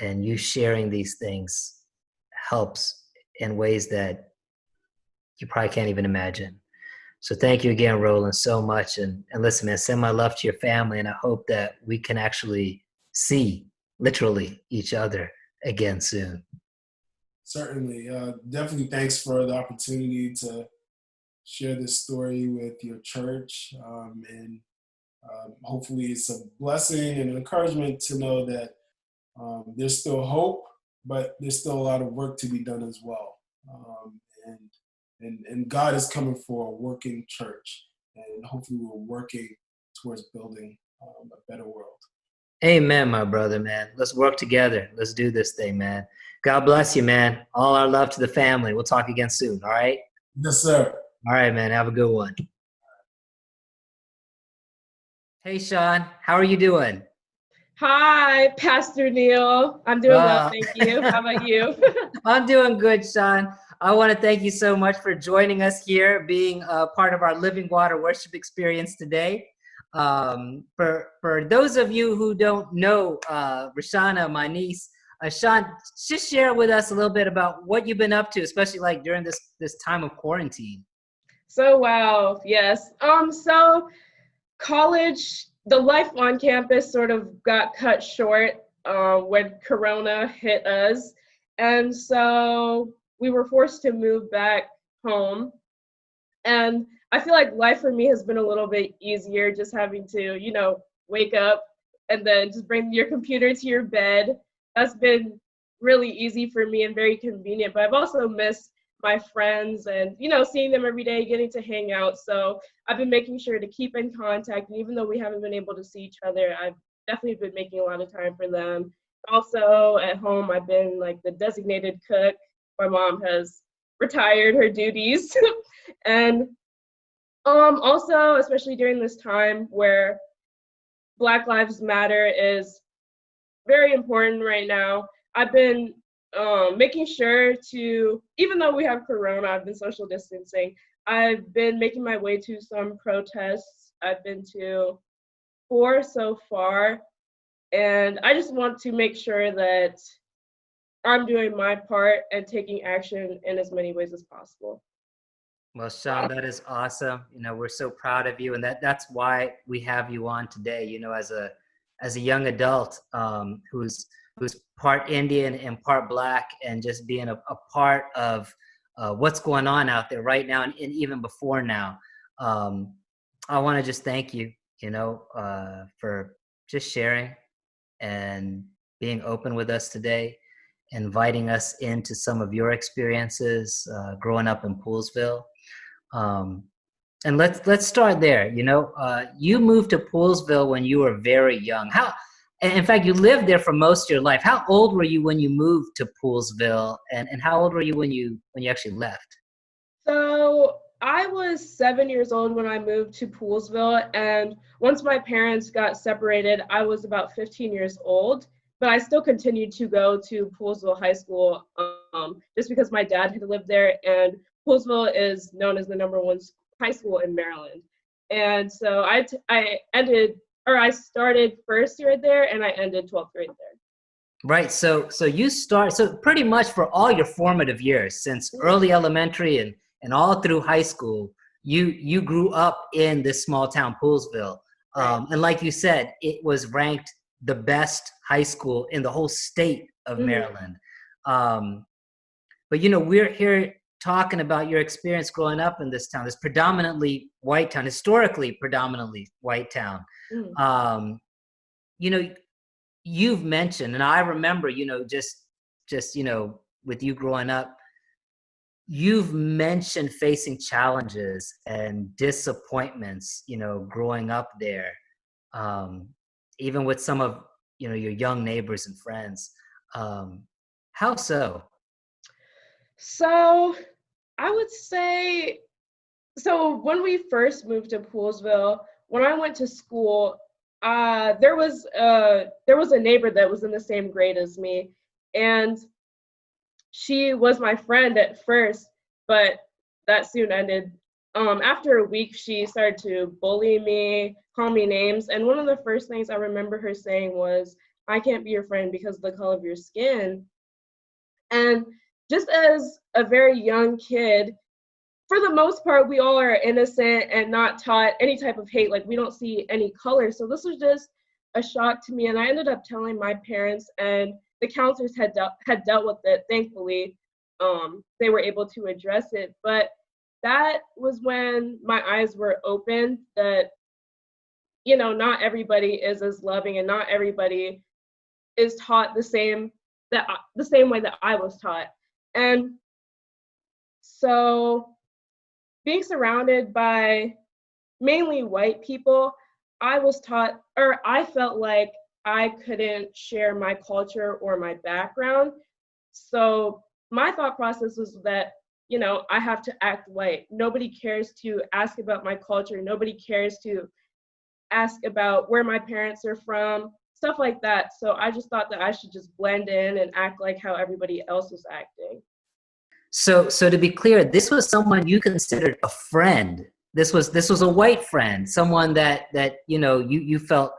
And you sharing these things helps in ways that you probably can't even imagine. So thank you again, Roland, so much. And listen, man, send my love to your family. And I hope that we can actually see literally each other again soon. Certainly. Definitely thanks for the opportunity to share this story with your church. And hopefully it's a blessing and an encouragement to know that there's still hope, but there's still a lot of work to be done as well. And God is coming for a working church, and hopefully we're working towards building a better world. Amen, my brother, man. Let's work together. Let's do this thing, man. God bless you, man. All our love to the family. We'll talk again soon, all right? Yes, sir. All right, man. Have a good one. Hey, Sean. How are you doing? Hi, Pastor Neil. I'm doing well, thank you. How about you? I'm doing good, Sean. I want to thank you so much for joining us here, being a part of our Living Water worship experience today. For those of you who don't know Rashana, my niece, Sean, just share with us a little bit about what you've been up to, especially like during this time of quarantine. So, wow, yes. So college, the life on campus sort of got cut short when Corona hit us. And so we were forced to move back home. And I feel like life for me has been a little bit easier, just having to, wake up and then just bring your computer to your bed. That's been really easy for me and very convenient. But I've also missed my friends and, seeing them every day, getting to hang out. So I've been making sure to keep in contact. And even though we haven't been able to see each other, I've definitely been making a lot of time for them. Also at home, I've been like the designated cook. My mom has retired her duties. And also, especially during this time where Black Lives Matter is very important right now, I've been making sure to, even though we have Corona, I've been social distancing. I've been making my way to some protests. I've been to 4 so far. And I just want to make sure that I'm doing my part and taking action in as many ways as possible. Well, Sean, that is awesome. We're so proud of you, and that's why we have you on today. As a young adult who's part Indian and part Black, and just being a part of what's going on out there right now, and even before now. I want to just thank you, for just sharing and being open with us today, inviting us into some of your experiences growing up in Poolesville. And let's start there. You moved to Poolesville when you were very young. In fact, you lived there for most of your life. How old were you when you moved to Poolesville, and how old were you when you actually left? So I was 7 years old when I moved to Poolesville, and once my parents got separated, I was about 15 years old. But I still continued to go to Poolesville High School just because my dad had lived there, and Poolesville is known as the #1 high school in Maryland. And so I started first year there, and I ended 12th grade there. Right. So pretty much for all your formative years, since early elementary and all through high school, you grew up in this small town, Poolesville. Right. And like you said, it was ranked the best high school in the whole state of Maryland. But we're here talking about your experience growing up in this town, this predominantly white town, historically predominantly white town. You've mentioned, and I remember, just just, with you growing up, you've mentioned facing challenges and disappointments, growing up there, even with some of, your young neighbors and friends. How so? So I would say, so when we first moved to Poolsville, when I went to school, there was a neighbor that was in the same grade as me, and she was my friend at first, but that soon ended. After a week, she started to bully me, call me names, and one of the first things I remember her saying was, "I can't be your friend because of the color of your skin." And just as a very young kid, for the most part, we all are innocent and not taught any type of hate. Like, we don't see any color. So this was just a shock to me. And I ended up telling my parents, and the counselors had dealt with it. Thankfully, they were able to address it. But that was when my eyes were opened that, not everybody is as loving, and not everybody is taught the same way that I was taught. And so, being surrounded by mainly white people, I felt like I couldn't share my culture or my background. So my thought process was that, I have to act white. Nobody cares to ask about my culture. Nobody cares to ask about where my parents are from, stuff like that. So I just thought that I should just blend in and act like how everybody else was acting. So to be clear, this was someone you considered a friend. This was a white friend, someone that you felt,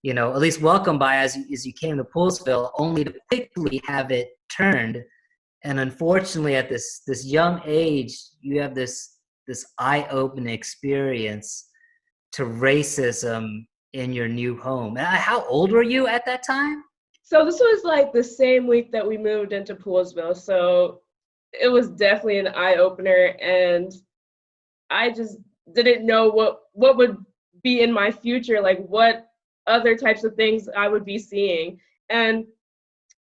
at least welcomed by as you came to Poolsville, only to quickly have it turned. And unfortunately, at this young age, you have this eye-opening experience to racism in your new home. How old were you at that time? So this was like the same week that we moved into Poolsville. So it was definitely an eye opener, and I just didn't know what would be in my future, like what other types of things I would be seeing. And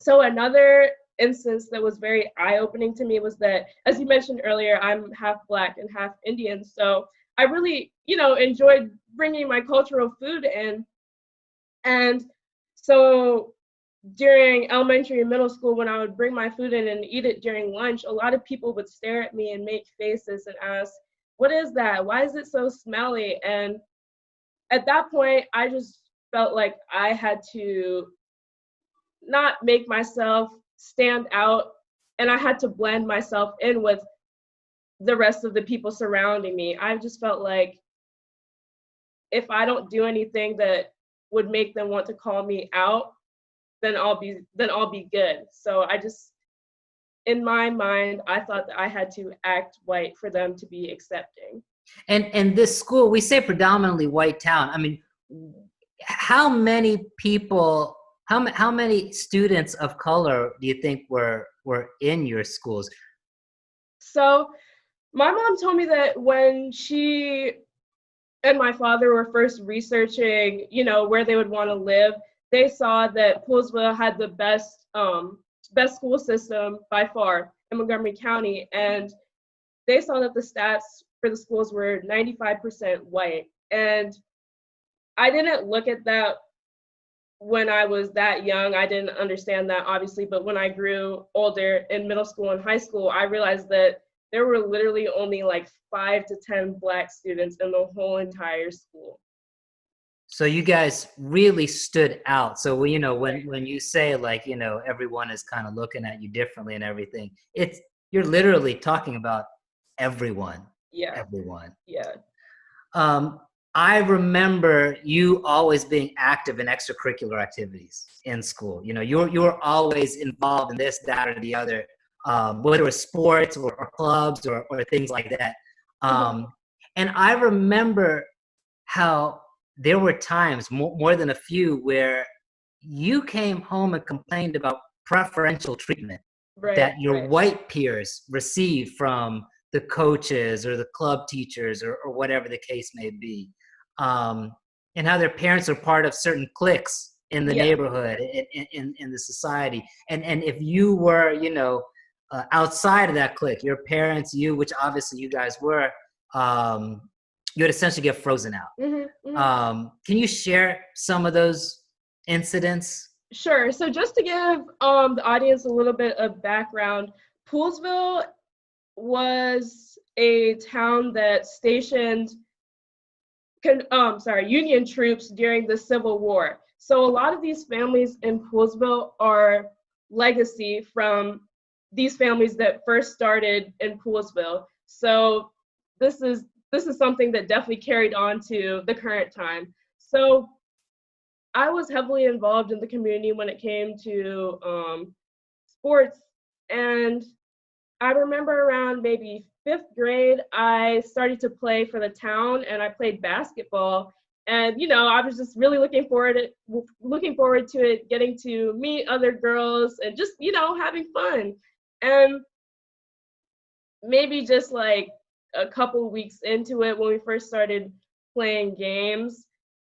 so another instance that was very eye opening to me was that, as you mentioned earlier, I'm half Black and half Indian. So I really, enjoyed bringing my cultural food in. And so during elementary and middle school, when I would bring my food in and eat it during lunch, a lot of people would stare at me and make faces and ask, "What is that? Why is it so smelly?" And at that point, I just felt like I had to not make myself stand out, and I had to blend myself in with the rest of the people surrounding me. I just felt like if I don't do anything that would make them want to call me out, then I'll be good. So I just, in my mind, I thought that I had to act white for them to be accepting. And this school, we say predominantly white town. I mean, how many people, how many students of color do you think were in your schools? So my mom told me that when she and my father were first researching, where they would want to live, they saw that Poolsville had the best school system by far in Montgomery County, and they saw that the stats for the schools were 95% white. And I didn't look at that when I was that young. I didn't understand that, obviously, but when I grew older in middle school and high school, I realized that there were literally only like 5 to 10 Black students in the whole entire school. So you guys really stood out. So when you say like, everyone is kind of looking at you differently and everything, you're literally talking about everyone. Yeah. Everyone. Yeah. I remember you always being active in extracurricular activities in school. You're always involved in this, that, or the other, whether it was sports or clubs or things like that. And I remember how there were times, more than a few, where you came home and complained about preferential treatment that your white peers received from the coaches or the club teachers or whatever the case may be, and how their parents are part of certain cliques in the Yeah. neighborhood, in the society. And if you were, outside of that clique, your parents, you, which obviously you guys were, you would essentially get frozen out. Can you share some of those incidents? Sure. So just to give the audience a little bit of background, Poolesville was a town that stationed Union troops during the Civil War. So a lot of these families in Poolesville are legacy from these families that first started in Poolesville. So this is something that definitely carried on to the current time. So I was heavily involved in the community when it came to sports, and I remember around maybe 5th grade, I started to play for the town, and I played basketball. And I was just really looking forward to it, getting to meet other girls and just having fun. And maybe just like a couple weeks into it, when we first started playing games,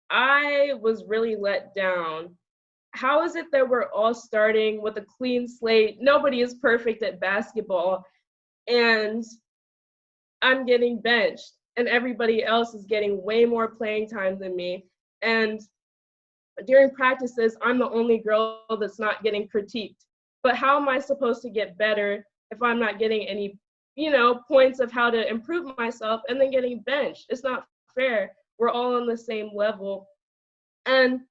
I was really let down. How is it that we're all starting with a clean slate? Nobody is perfect at basketball, and I'm getting benched, and everybody else is getting way more playing time than me. And during practices, I'm the only girl that's not getting critiqued. But how am I supposed to get better if I'm not getting any, points of how to improve myself and then getting benched? It's not fair. We're all on the same level. And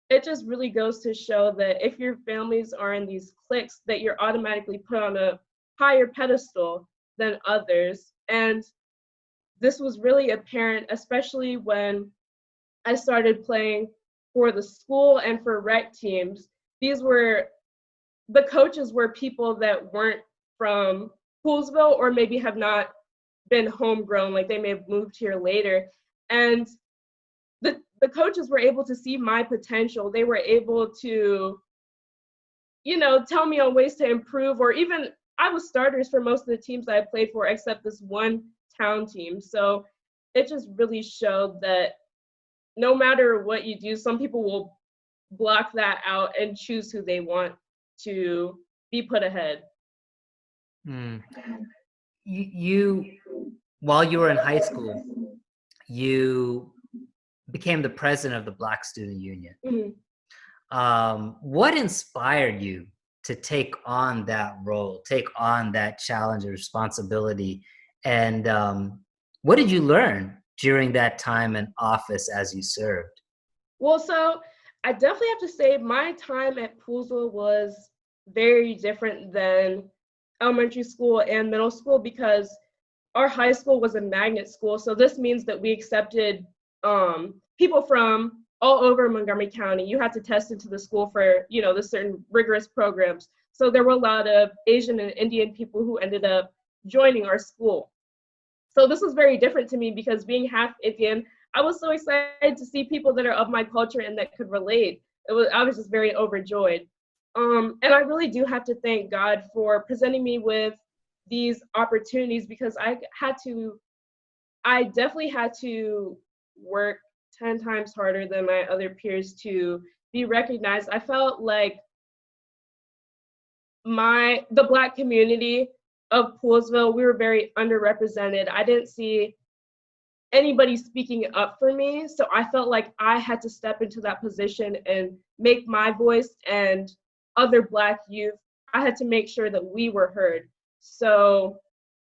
it just really goes to show that if your families are in these cliques, that you're automatically put on a higher pedestal than others. And this was really apparent, especially when I started playing for the school and for rec teams. The coaches were people that weren't from Poolesville, or maybe have not been homegrown, like they may have moved here later. And the coaches were able to see my potential. They were able to, tell me on ways to improve, or even I was starters for most of the teams I played for, except this one town team. So it just really showed that no matter what you do, some people will block that out and choose who they want to be put ahead. You, while you were in high school, you became the president of the Black Student Union. What inspired you to take on that role, take on that challenge or responsibility? And what did you learn during that time in office as you served? Well, so I definitely have to say my time at Poolesville was very different than elementary school and middle school, because our high school was a magnet school. So this means that we accepted people from all over Montgomery County. You had to test into the school for, the certain rigorous programs. So there were a lot of Asian and Indian people who ended up joining our school. So this was very different to me, because being half Indian, I was so excited to see people that are of my culture and that could relate. I was just very overjoyed. And I really do have to thank God for presenting me with these opportunities, because I definitely had to work 10 times harder than my other peers to be recognized. I felt like the Black community of Poolesville, we were very underrepresented. I didn't see anybody speaking up for me, so I felt like I had to step into that position and make my voice and other Black youth, I had to make sure that we were heard. So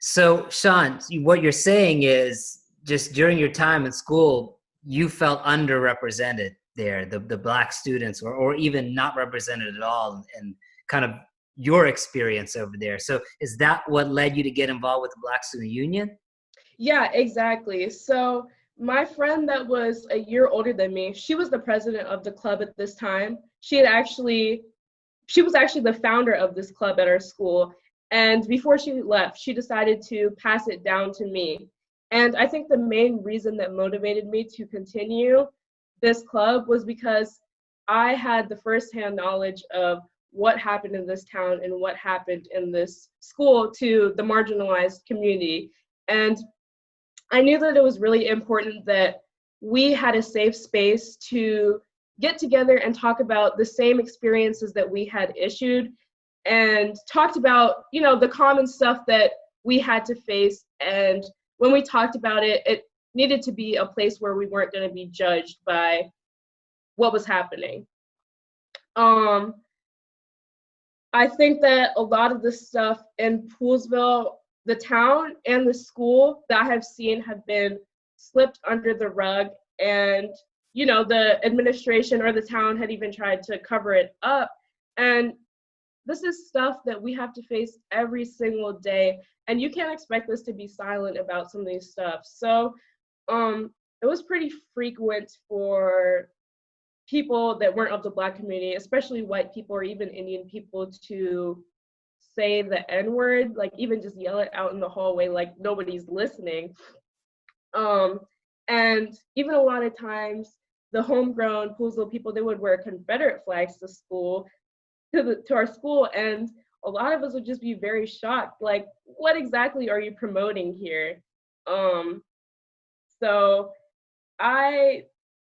Sean, what you're saying is, just during your time in school, you felt underrepresented there, the Black students, or even not represented at all, and kind of your experience over there. So is that what led you to get involved with the Black Student Union? Yeah, exactly. So my friend that was a year older than me, she was the president of the club at this time. She was actually the founder of this club at our school. And before she left, she decided to pass it down to me. And I think the main reason that motivated me to continue this club was because I had the firsthand knowledge of what happened in this town and what happened in this school to the marginalized community. And I knew that it was really important that we had a safe space to get together and talk about the same experiences that we had issued, and talked about, the common stuff that we had to face. And when we talked about it, it needed to be a place where we weren't going to be judged by what was happening. I think that a lot of the stuff in Poolesville, the town and the school that I have seen have been slipped under the rug, and the administration or the town had even tried to cover it up. And this is stuff that we have to face every single day, and you can't expect us to be silent about some of these stuff. So it was pretty frequent for people that weren't of the Black community, especially white people or even Indian people, to say the N-word, like even just yell it out in the hallway like nobody's listening. And even a lot of times the homegrown Poolesville people, they would wear Confederate flags to school, to our school, and a lot of us would just be very shocked, like, what exactly are you promoting here? So I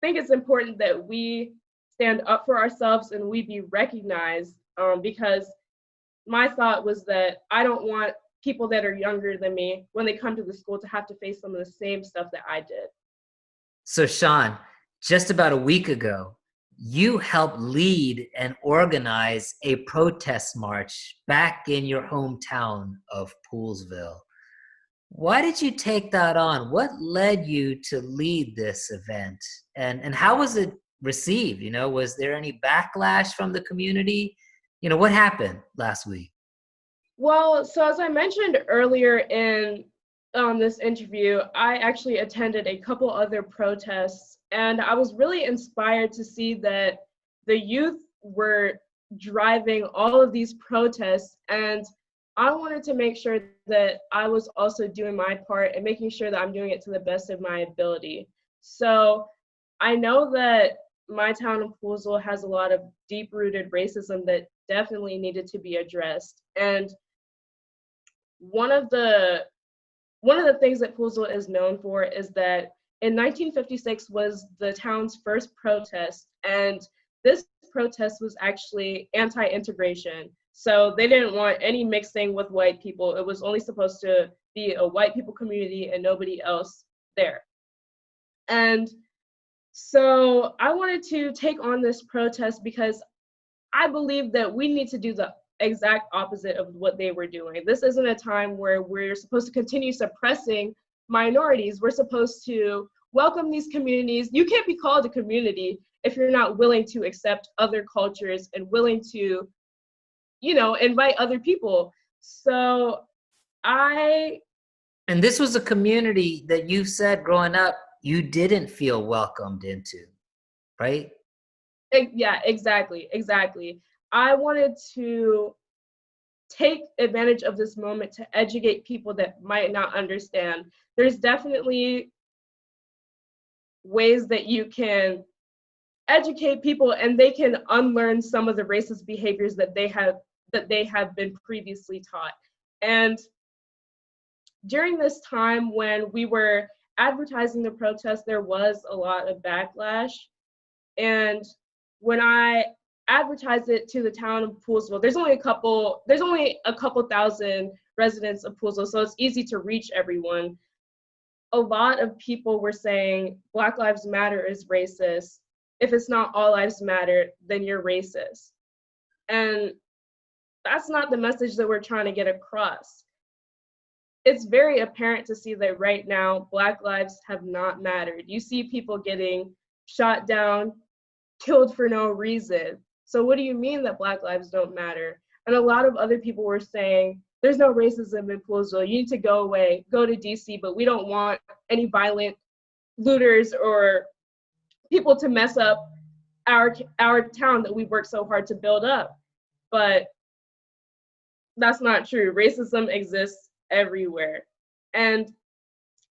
think it's important that we stand up for ourselves and we be recognized, because my thought was that I don't want people that are younger than me, when they come to the school, to have to face some of the same stuff that I did. So Sean, just about a week ago, you helped lead and organize a protest march back in your hometown of Poolesville. Why did you take that on? What led you to lead this event? And how was it received? Was there any backlash from the community? What happened last week? Well, so as I mentioned earlier in this interview, I actually attended a couple other protests, and I was really inspired to see that the youth were driving all of these protests, and I wanted to make sure that I was also doing my part and making sure that I'm doing it to the best of my ability. So I know that my town of Poolesville has a lot of deep-rooted racism that definitely needed to be addressed. And one of the things that Poolesville is known for is that in 1956 was the town's first protest, and this protest was actually anti-integration. So they didn't want any mixing with white people. It was only supposed to be a white people community and nobody else there. And so I wanted to take on this protest because I believe that we need to do the exact opposite of what they were doing. This isn't a time where we're supposed to continue suppressing minorities. We're supposed to welcome these communities. You can't be called a community if you're not willing to accept other cultures and willing to, invite other people. So and this was a community that you said growing up you didn't feel welcomed into, right? Yeah, exactly. I wanted to take advantage of this moment to educate people that might not understand. There's definitely ways that you can educate people and they can unlearn some of the racist behaviors that they have been previously taught. And during this time when we were advertising the protest, there was a lot of backlash. And when I advertised it to the town of Poolesville, there's only a couple thousand residents of Poolesville, so it's easy to reach everyone. A lot of people were saying Black Lives Matter is racist. If it's not all lives matter, then you're racist. And that's not the message that we're trying to get across. It's very apparent to see that right now, Black lives have not mattered. You see people getting shot down, killed for no reason. So what do you mean that Black lives don't matter? And a lot of other people were saying, there's no racism in Poolesville. You need to go away, go to DC, but we don't want any violent looters or people to mess up our town that we worked so hard to build up. But that's not true. Racism exists everywhere. And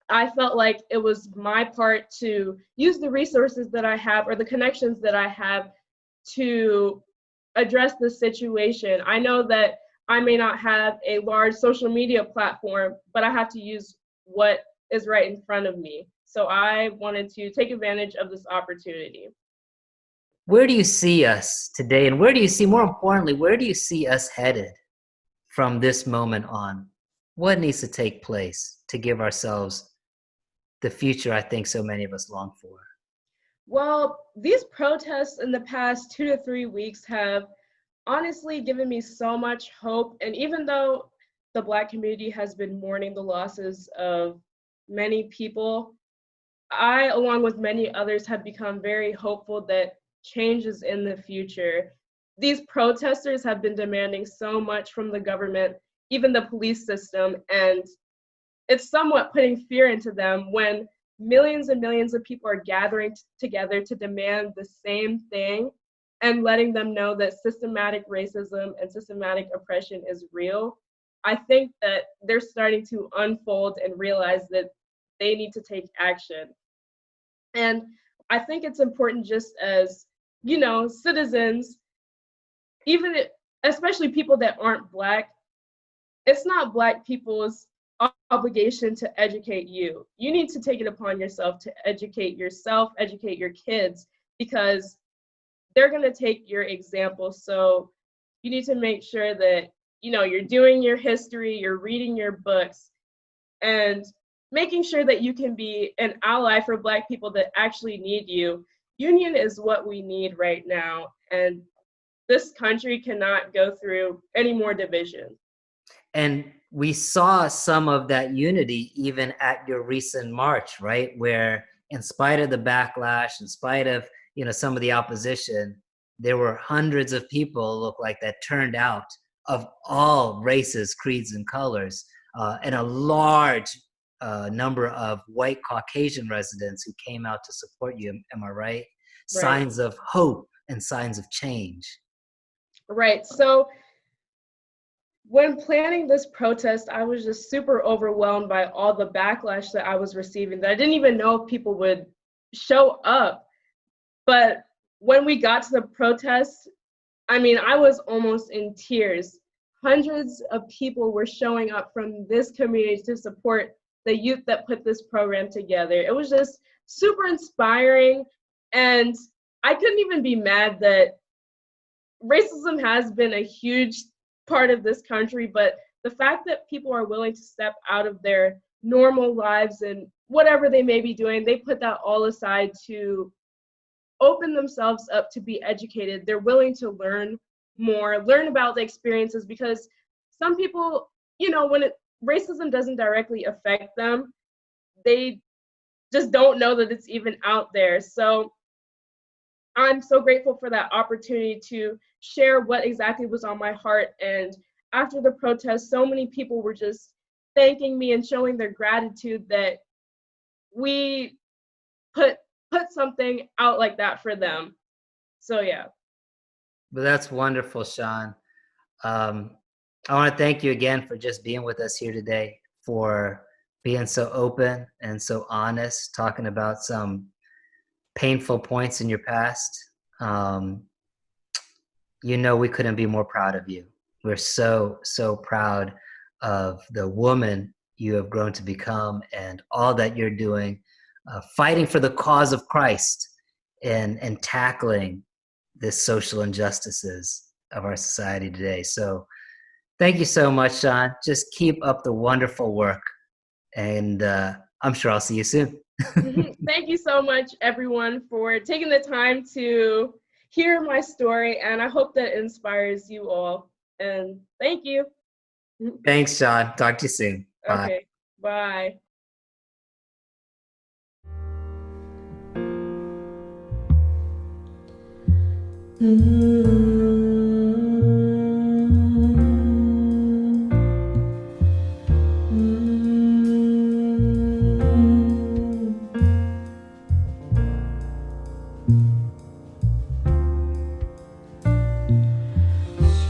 I felt like it was my part to use the resources that I have or the connections that I have to address this situation. I know that I may not have a large social media platform, but I have to use what is right in front of me. So I wanted to take advantage of this opportunity. Where do you see us today? And where do you see, more importantly, where do you see us headed from this moment on? What needs to take place to give ourselves the future I think so many of us long for? Well, these protests in the past 2 to 3 weeks have honestly given me so much hope. And even though the Black community has been mourning the losses of many people, I, along with many others, have become very hopeful that change is in the future. These protesters have been demanding so much from the government, even the police system, and it's somewhat putting fear into them when millions and millions of people are gathering together to demand the same thing and letting them know that systematic racism and systematic oppression is real. I think that they're starting to unfold and realize that they need to take action. And I think it's important, just as, citizens, especially people that aren't Black, it's not Black people's obligation to educate you. You need to take it upon yourself to educate yourself, educate your kids, because they're going to take your example. So you need to make sure that, you're doing your history, you're reading your books, and making sure that you can be an ally for Black people that actually need you. Union is what we need right now, and this country cannot go through any more division. And we saw some of that unity even at your recent march, right? Where in spite of the backlash, in spite of, some of the opposition, there were hundreds of people, look like, that turned out of all races, creeds, and colors, and a large number of white Caucasian residents who came out to support you. Am I right? Right. Signs of hope and signs of change. Right. So when planning this protest, I was just super overwhelmed by all the backlash that I was receiving, that I didn't even know if people would show up. But when we got to the protest, I was almost in tears. Hundreds of people were showing up from this community to support the youth that put this program together. It was just super inspiring. And I couldn't even be mad that racism has been a huge part of this country, but the fact that people are willing to step out of their normal lives and whatever they may be doing, they put that all aside to open themselves up to be educated. They're willing to learn more, learn about the experiences, because some people, when racism doesn't directly affect them, they just don't know that it's even out there. So I'm so grateful for that opportunity to share what exactly was on my heart. And after the protest, so many people were just thanking me and showing their gratitude that we put something out like that for them. So yeah. But that's wonderful, Sean. I want to thank you again for just being with us here today, for being so open and so honest, talking about some painful points in your past. We couldn't be more proud of you. We're so, so proud of the woman you have grown to become and all that you're doing, fighting for the cause of Christ and tackling the social injustices of our society today. So thank you so much, Sean. Just keep up the wonderful work, and I'm sure I'll see you soon. Thank you so much, everyone, for taking the time to hear my story, and I hope that inspires you all. And thank you. Thanks, Sean. Talk to you soon. Bye. Okay, bye.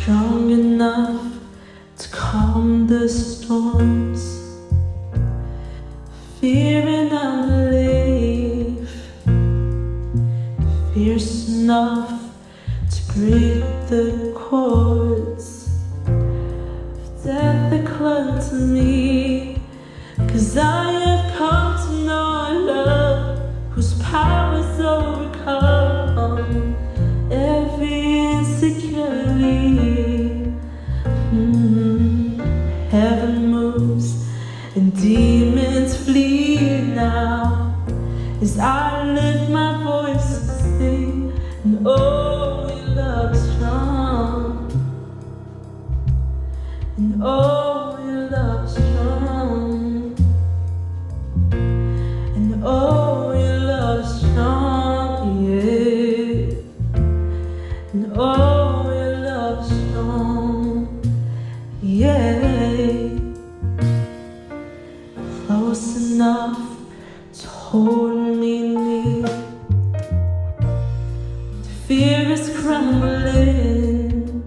Strong enough to calm the storms, fear and unbelief, fierce enough to break the cords of death that clung to me. 'Cause I have come to know a love whose powers overcome I lift my voice and sing, and oh, your love is strong, and oh, your love is strong, and oh, your love is strong, yeah, and oh, your love is strong, yeah, close enough to hold me near. Fear is crumbling,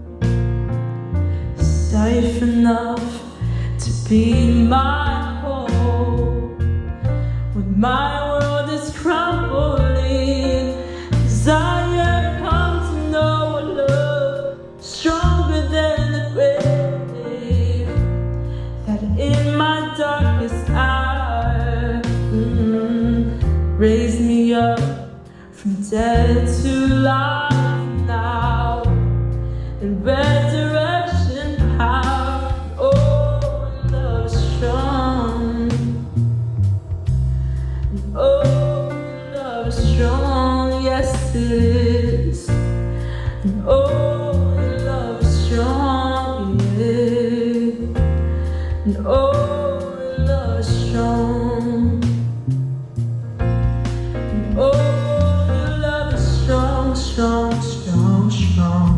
safe enough to be my home when my world is crumbling. 'Cause I have come to know a love stronger than the grave, that in my darkest hour raised me up from dead to life now, in resurrection power. Oh, your love is strong, oh, your love is strong, yes it is, and oh, your love is strong, yeah, and oh, your love is strong, and oh, strong, strong, strong, strong.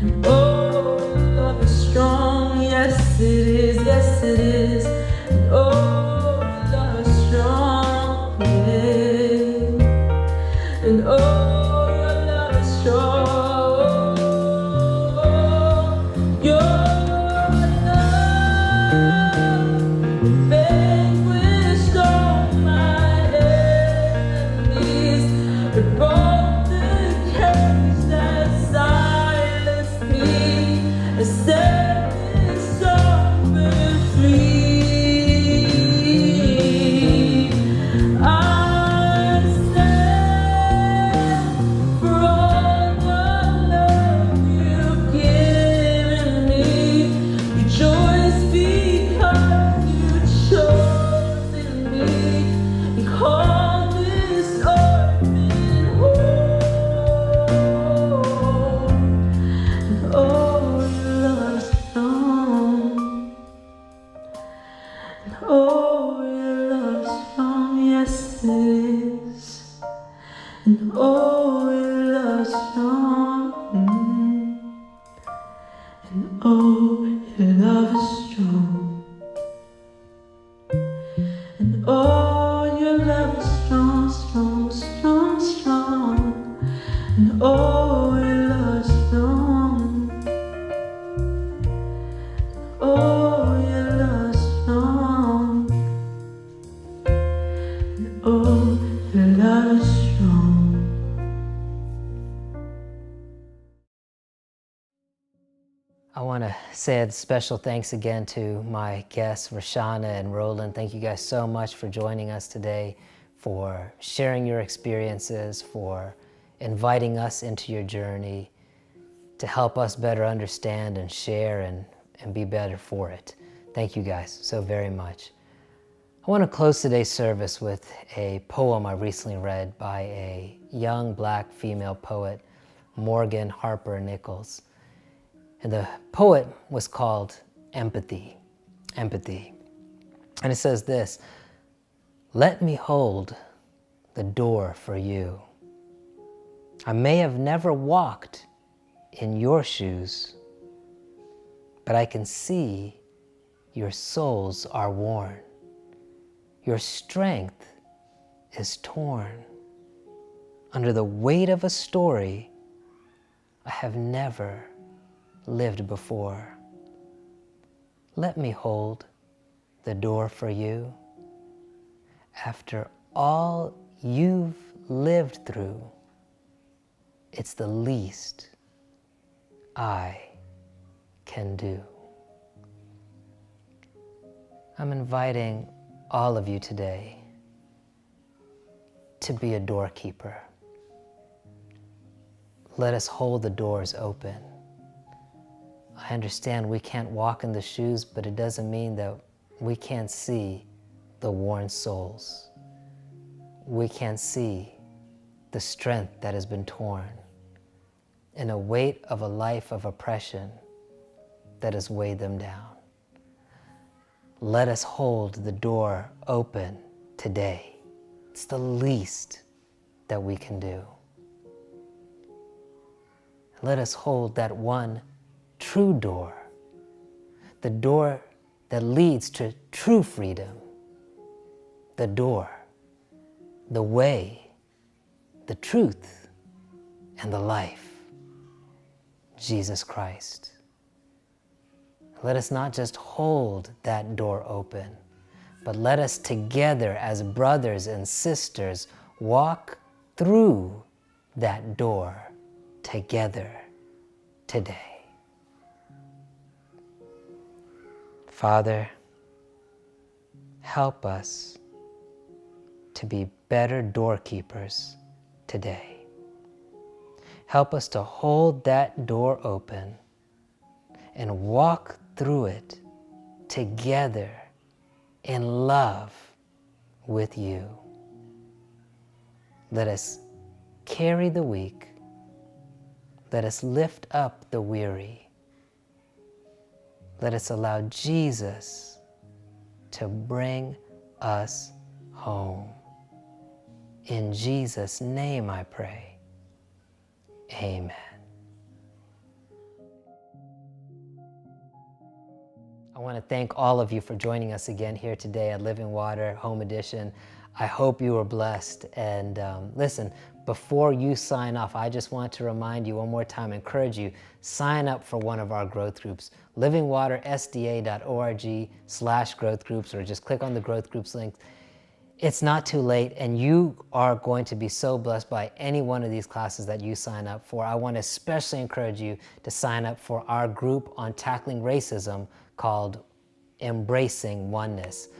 And oh, your love is strong, yes it is, yes it is. And oh, your love is strong, yeah. And oh, your love is strong. Your love vanquished all my enemies. It broke the cage that silenced me and set me sober free. I stand for all the love you've given me. Rejoice because you've chosen me. You call this orphan home. And oh, your love is strong. And oh, your love is strong, yes it is. And oh, your love is strong. And oh, your love is strong. And oh, your love is strong, strong, strong, strong. And oh, your love is strong. Oh, your love is strong. And oh, your love is strong. I want to say a special thanks again to my guests, Rashana and Roland. Thank you guys so much for joining us today, for sharing your experiences, for inviting us into your journey to help us better understand and share and be better for it. Thank you guys so very much. I want to close today's service with a poem I recently read by a young black female poet, Morgan Harper Nichols. And the poet was called Empathy. Empathy. And it says this: let me hold the door for you. I may have never walked in your shoes, but I can see your soles are worn. Your strength is torn under the weight of a story I have never lived before. Let me hold the door for you. After all you've lived through, it's the least I can do. I'm inviting all of you today to be a doorkeeper. Let us hold the doors open. I understand we can't walk in the shoes, but it doesn't mean that we can't see the worn soles. we can see the strength that has been torn and a weight of a life of oppression that has weighed them down. Let us hold the door open today. It's the least that we can do. Let us hold that one true door, the door that leads to true freedom, the door, the way, the truth, and the life, Jesus Christ. Let us not just hold that door open, but let us together as brothers and sisters walk through that door together today. Father, help us to be better doorkeepers today. Help us to hold that door open and walk through it together in love with you. Let us carry the weak. Let us lift up the weary. Let us allow Jesus to bring us home. In Jesus' name I pray. Amen. I want to thank all of you for joining us again here today at Living Water Home Edition. I hope you were blessed. And listen, before you sign off, I just want to remind you one more time, encourage you, sign up for one of our growth groups, livingwatersda.org/growth groups, or just click on the growth groups link. It's not too late, and you are going to be so blessed by any one of these classes that you sign up for. I want to especially encourage you to sign up for our group on tackling racism called Embracing Oneness.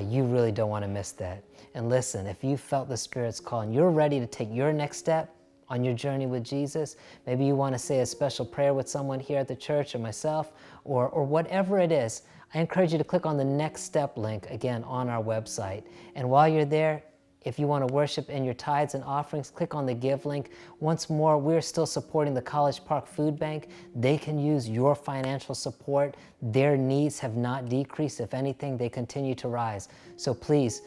You really don't want to miss that. And listen, if you felt the Spirit's call and you're ready to take your next step on your journey with Jesus, maybe you want to say a special prayer with someone here at the church or myself, or whatever it is, I encourage you to click on the Next Step link again on our website. And while you're there, if you want to worship in your tithes and offerings, click on the Give link. Once more, we're still supporting the College Park Food Bank. They can use your financial support. Their needs have not decreased. If anything, they continue to rise. So please,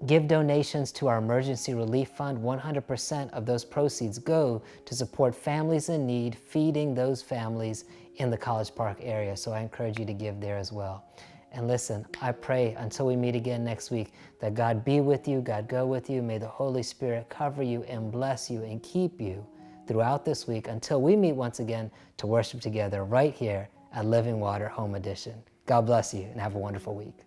give donations to our Emergency Relief Fund. 100% of those proceeds go to support families in need, feeding those families in the College Park area. So I encourage you to give there as well. And listen, I pray until we meet again next week that God be with you, God go with you. May the Holy Spirit cover you and bless you and keep you throughout this week until we meet once again to worship together right here at Living Water Home Edition. God bless you and have a wonderful week.